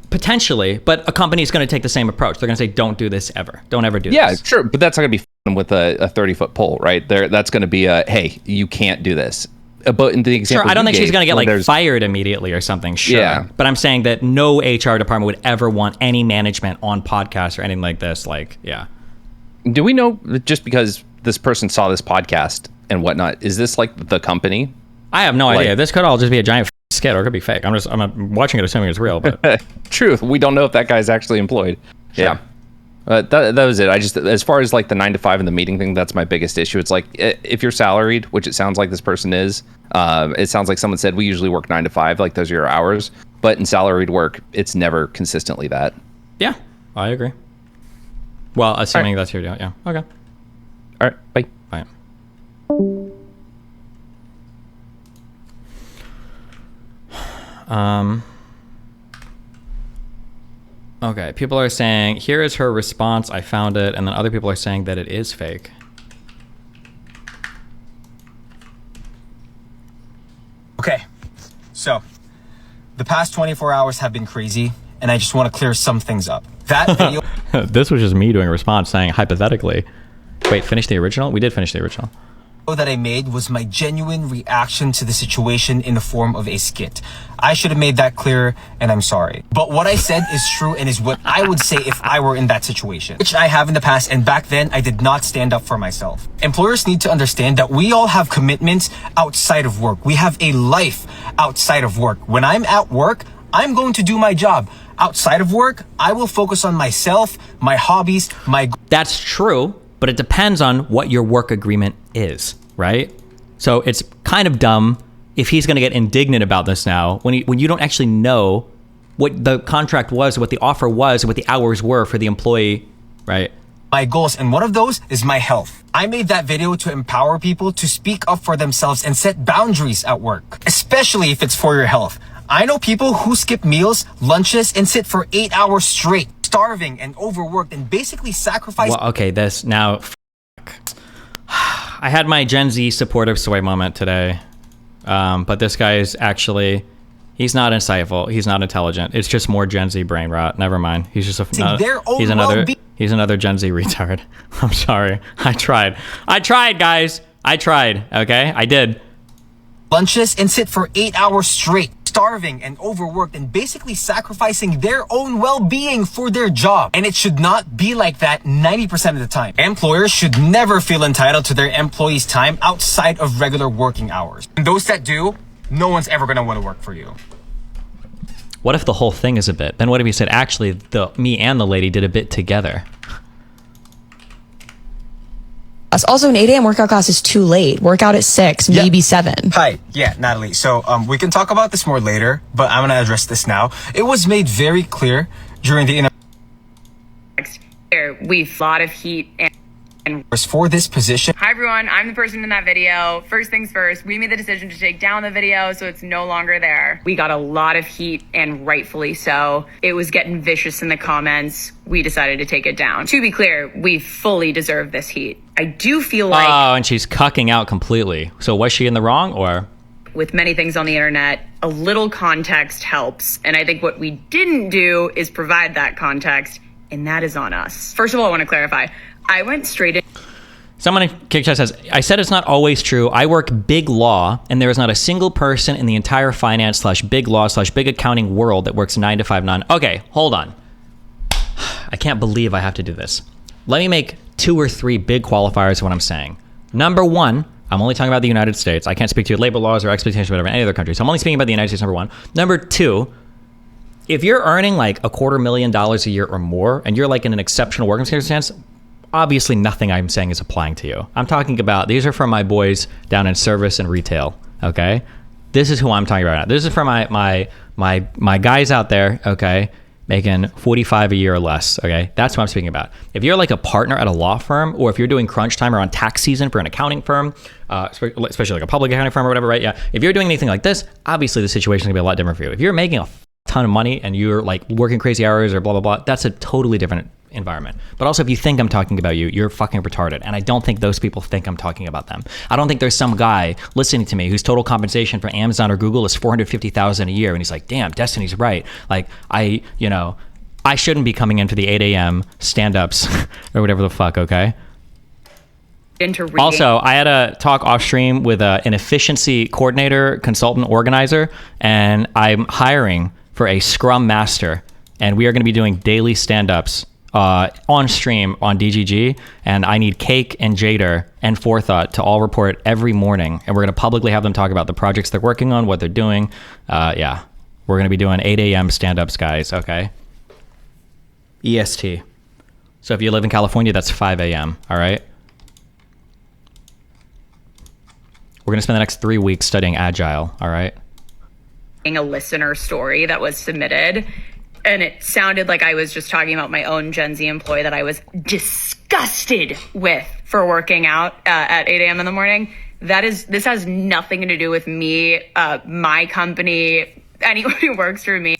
Potentially, but a company is going to take the same approach. They're going to say, don't do this ever. Don't ever do this. Yeah, sure. But that's not going to be with a 30-foot pole, right? That's going to be hey, you can't do this. But in the example, sure, I don't think she's going to get like fired immediately or something. Sure. Yeah. But I'm saying that no HR department would ever want any management on podcasts or anything like this. Like, yeah. Do we know, just because this person saw this podcast and whatnot, is this like the company? I have no idea. This could all just be a giant skit, or it could be fake. I'm watching it assuming it's real, but truth, we don't know if that guy's actually employed. Sure. Yeah. That was it. I just, as far as like the 9 to 5 and the meeting thing, that's my biggest issue. It's like, if you're salaried, which it sounds like this person is, it sounds like someone said we usually work 9 to 5, like those are your hours. But in salaried work, it's never consistently that. Yeah, I agree. Well, assuming that's your deal. Yeah. Okay. All right. Bye. Bye. Okay, people are saying, here is her response, I found it, and then other people are saying that it is fake. Okay, so the past 24 hours have been crazy, and I just want to clear some things up. That video... This was just me doing a response saying, hypothetically. Wait, finish the original? We did finish the original. that I made was my genuine reaction to the situation in the form of a skit. I should have made that clearer, and I'm sorry. But what I said is true and is what I would say if I were in that situation, which I have in the past, and back then I did not stand up for myself. Employers need to understand that we all have commitments outside of work. We have a life outside of work. When I'm at work, I'm going to do my job. Outside of work, I will focus on myself, my hobbies, my... That's true, but it depends on what your work agreement is, right? So it's kind of dumb if he's going to get indignant about this now when you don't actually know what the contract was, what the offer was, what the hours were for the employee, right? My goals, and one of those is my health. I made that video to empower people to speak up for themselves and set boundaries at work, especially if it's for your health. I know people who skip meals, lunches, and sit for 8 hours straight, starving and overworked, and basically sacrifice... Well, okay, this now... I had my Gen Z supportive soy moment today, but this guy is actually... He's not insightful. He's not intelligent. It's just more Gen Z brain rot. Never mind. He's just he's another Gen Z retard. I'm sorry. I tried, guys. I tried. Okay, I did. Lunches and sit for 8 hours straight, starving and overworked, and basically sacrificing their own well-being for their job. And it should not be like that 90% of the time. Employers should never feel entitled to their employees' time outside of regular working hours. And those that do, no one's ever gonna want to work for you. What if the whole thing is a bit? Then what if he said, actually, me and the lady did a bit together? Also, an 8 a.m. workout class is too late. Workout at 6, maybe 7. Hi, yeah, Natalie. So we can talk about this more later, but I'm gonna address this now. It was made very clear during the we've a lot of heat and for this position. Hi everyone, I'm the person in that video. First things first, we made the decision to take down the video so it's no longer there. We got a lot of heat, and rightfully so. It was getting vicious in the comments. We decided to take it down. To be clear, we fully deserve this heat. I do feel like... Oh, and she's cucking out completely. So was she in the wrong, or...? With many things on the internet, a little context helps. And I think what we didn't do is provide that context, and that is on us. First of all, I want to clarify. I went straight in. Someone in KickChat says, I said it's not always true. I work big law, and there is not a single person in the entire finance / big law / big accounting world that works 9 to 5 non. Okay, hold on. I can't believe I have to do this. Let me make 2 or 3 big qualifiers of what I'm saying. Number one, I'm only talking about the United States. I can't speak to your labor laws or expectations or whatever in any other country. So I'm only speaking about the United States, number one. Number two, if you're earning like $250,000 a year or more, and you're like in an exceptional working circumstance, obviously nothing I'm saying is applying to you. I'm talking about, these are for my boys down in service and retail, okay? This is who I'm talking about now. This is for my guys out there, okay, making 45 a year or less, okay? That's what I'm speaking about. If you're like a partner at a law firm, or if you're doing crunch time or on tax season for an accounting firm, especially like a public accounting firm or whatever, right? Yeah. If you're doing anything like this, obviously the situation is gonna be a lot different for you. If you're making a ton of money and you're like working crazy hours or blah, blah, blah, that's a totally different environment. But also, if you think I'm talking about you, you're fucking retarded. And I don't think those people think I'm talking about them. I don't think there's some guy listening to me whose total compensation from Amazon or Google is $450,000 a year. And he's like, damn, Destiny's right. Like, I shouldn't be coming in for the 8 a.m. stand-ups or whatever the fuck, okay? Also, I had a talk off stream with an efficiency coordinator, consultant, organizer, and I'm hiring for a Scrum Master. And we are going to be doing daily stand-ups on stream on DGG, and I need Cake and Jader and Forethought to all report every morning, and we're going to publicly have them talk about the projects they're working on, what they're doing. Yeah, we're going to be doing 8 a.m. stand-ups, guys, okay? EST. So if you live in California, that's 5 a.m., all right? We're going to spend the next 3 weeks studying Agile, all right? A listener story that was submitted, and it sounded like I was just talking about my own Gen Z employee that I was disgusted with for working out at 8 a.m. in the morning. This has nothing to do with me, my company, anyone who works for me.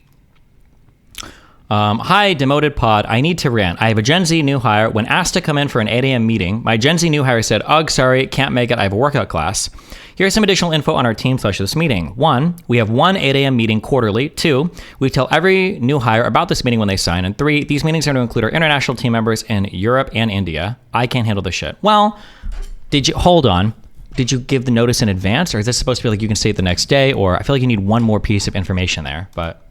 Hi, Demoted Pod. I need to rant. I have a Gen Z new hire. When asked to come in for an 8 a.m. meeting, my Gen Z new hire said, ugh, sorry, can't make it. I have a workout class. Here's some additional info on our team / this meeting. 1, we have one 8 a.m. meeting quarterly. 2, we tell every new hire about this meeting when they sign. And 3, these meetings are to include our international team members in Europe and India. I can't handle this shit. Well, hold on. did you give the notice in advance, or is this supposed to be like you can say it the next day? Or I feel like you need one more piece of information there, but.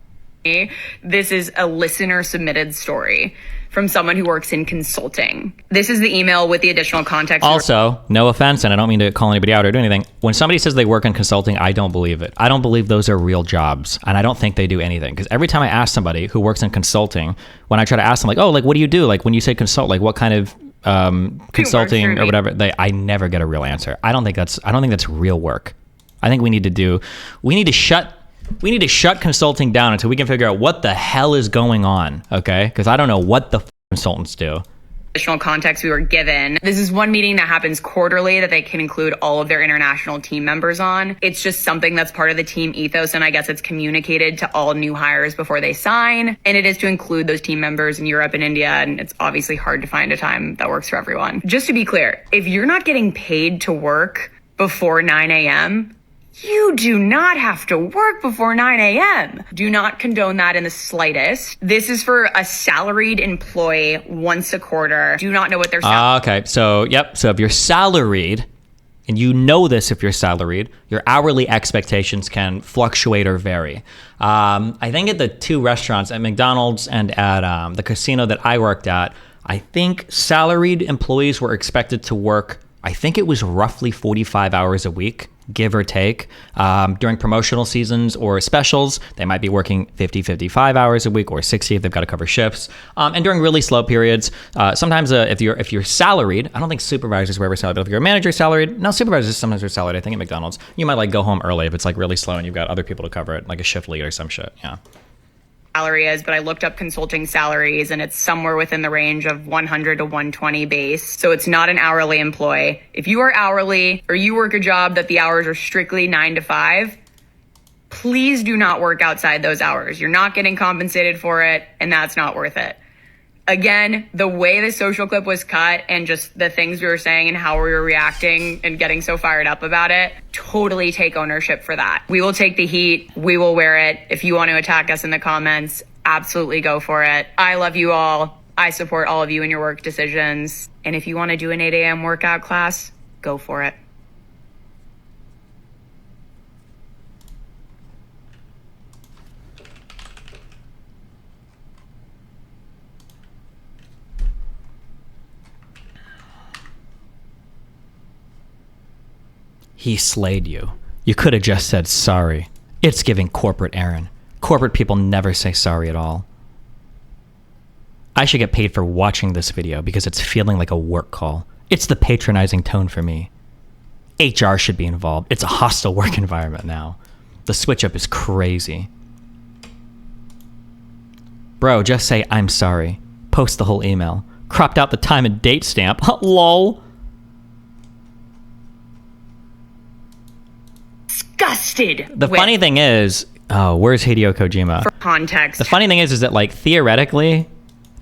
This is a listener submitted story from someone who works in consulting. This is the email with the additional context. Also, no offense, and I don't mean to call anybody out or do anything. When somebody says they work in consulting, I don't believe it. I don't believe those are real jobs, and I don't think they do anything. Because every time I ask somebody who works in consulting, when I try to ask them, like, oh, like, what do you do? Like, when you say consult, like, what kind of consulting or whatever, I never get a real answer. I don't think that's real work. I think we need to shut consulting down until we can figure out what the hell is going on, okay? Because I don't know what the consultants do. Additional context we were given. This is one meeting that happens quarterly that they can include all of their international team members on. It's just something that's part of the team ethos, and I guess it's communicated to all new hires before they sign. And it is to include those team members in Europe and India, and it's obviously hard to find a time that works for everyone. Just to be clear, if you're not getting paid to work before 9 a.m., you do not have to work before 9 a.m. Do not condone that in the slightest. This is for a salaried employee once a quarter. Do not know what their salary. Okay, so yep. So if you're salaried, and you know this if you're salaried, your hourly expectations can fluctuate or vary. I think at the two restaurants, at McDonald's and at the casino that I worked at, I think salaried employees were expected to work, I think it was roughly 45 hours a week, give or take. During promotional seasons or specials, they might be working 50, 55 hours a week, or 60 if they've got to cover shifts. And during really slow periods, sometimes if you're salaried, I don't think supervisors were ever salaried, but if you're a manager salaried, no, supervisors sometimes are salaried. I think at McDonald's, you might like go home early if it's like really slow and you've got other people to cover it, like a shift lead or some shit, yeah. Salary is, but I looked up consulting salaries and it's somewhere within the range of 100 to 120 base. So it's not an hourly employee. If you are hourly or you work a job that the hours are strictly 9 to 5, please do not work outside those hours. You're not getting compensated for it, and that's not worth it. Again, the way the social clip was cut and just the things we were saying and how we were reacting and getting so fired up about it, totally take ownership for that. We will take the heat. We will wear it. If you want to attack us in the comments, absolutely go for it. I love you all. I support all of you in your work decisions. And if you want to do an 8 a.m. workout class, go for it. He slayed you. You could have just said sorry. It's giving corporate Aaron. Corporate people never say sorry at all. I should get paid for watching this video because it's feeling like a work call. It's the patronizing tone for me. HR should be involved. It's a hostile work environment now. The switch up is crazy. Bro, just say I'm sorry. Post the whole email. Cropped out the time and date stamp. Lol. Disgusted. The funny thing is, oh, where's Hideo Kojima? For context. The funny thing is that like theoretically,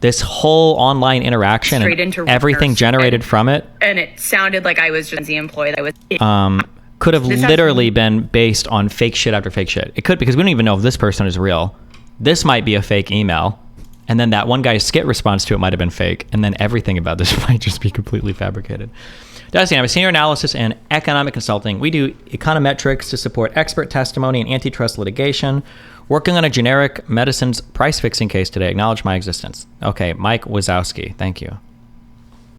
this whole online interaction and everything generated from it, and it sounded like I was just the employee that was. Could have literally been based on fake shit after fake shit. It could, because we don't even know if this person is real. This might be a fake email, and then that one guy's skit response to it might have been fake, and then everything about this might just be completely fabricated. Destiny, I'm a senior analysis and economic consulting. We do econometrics to support expert testimony and antitrust litigation. Working on a generic medicines price fixing case today. Acknowledge my existence. Okay, Mike Wazowski. Thank you.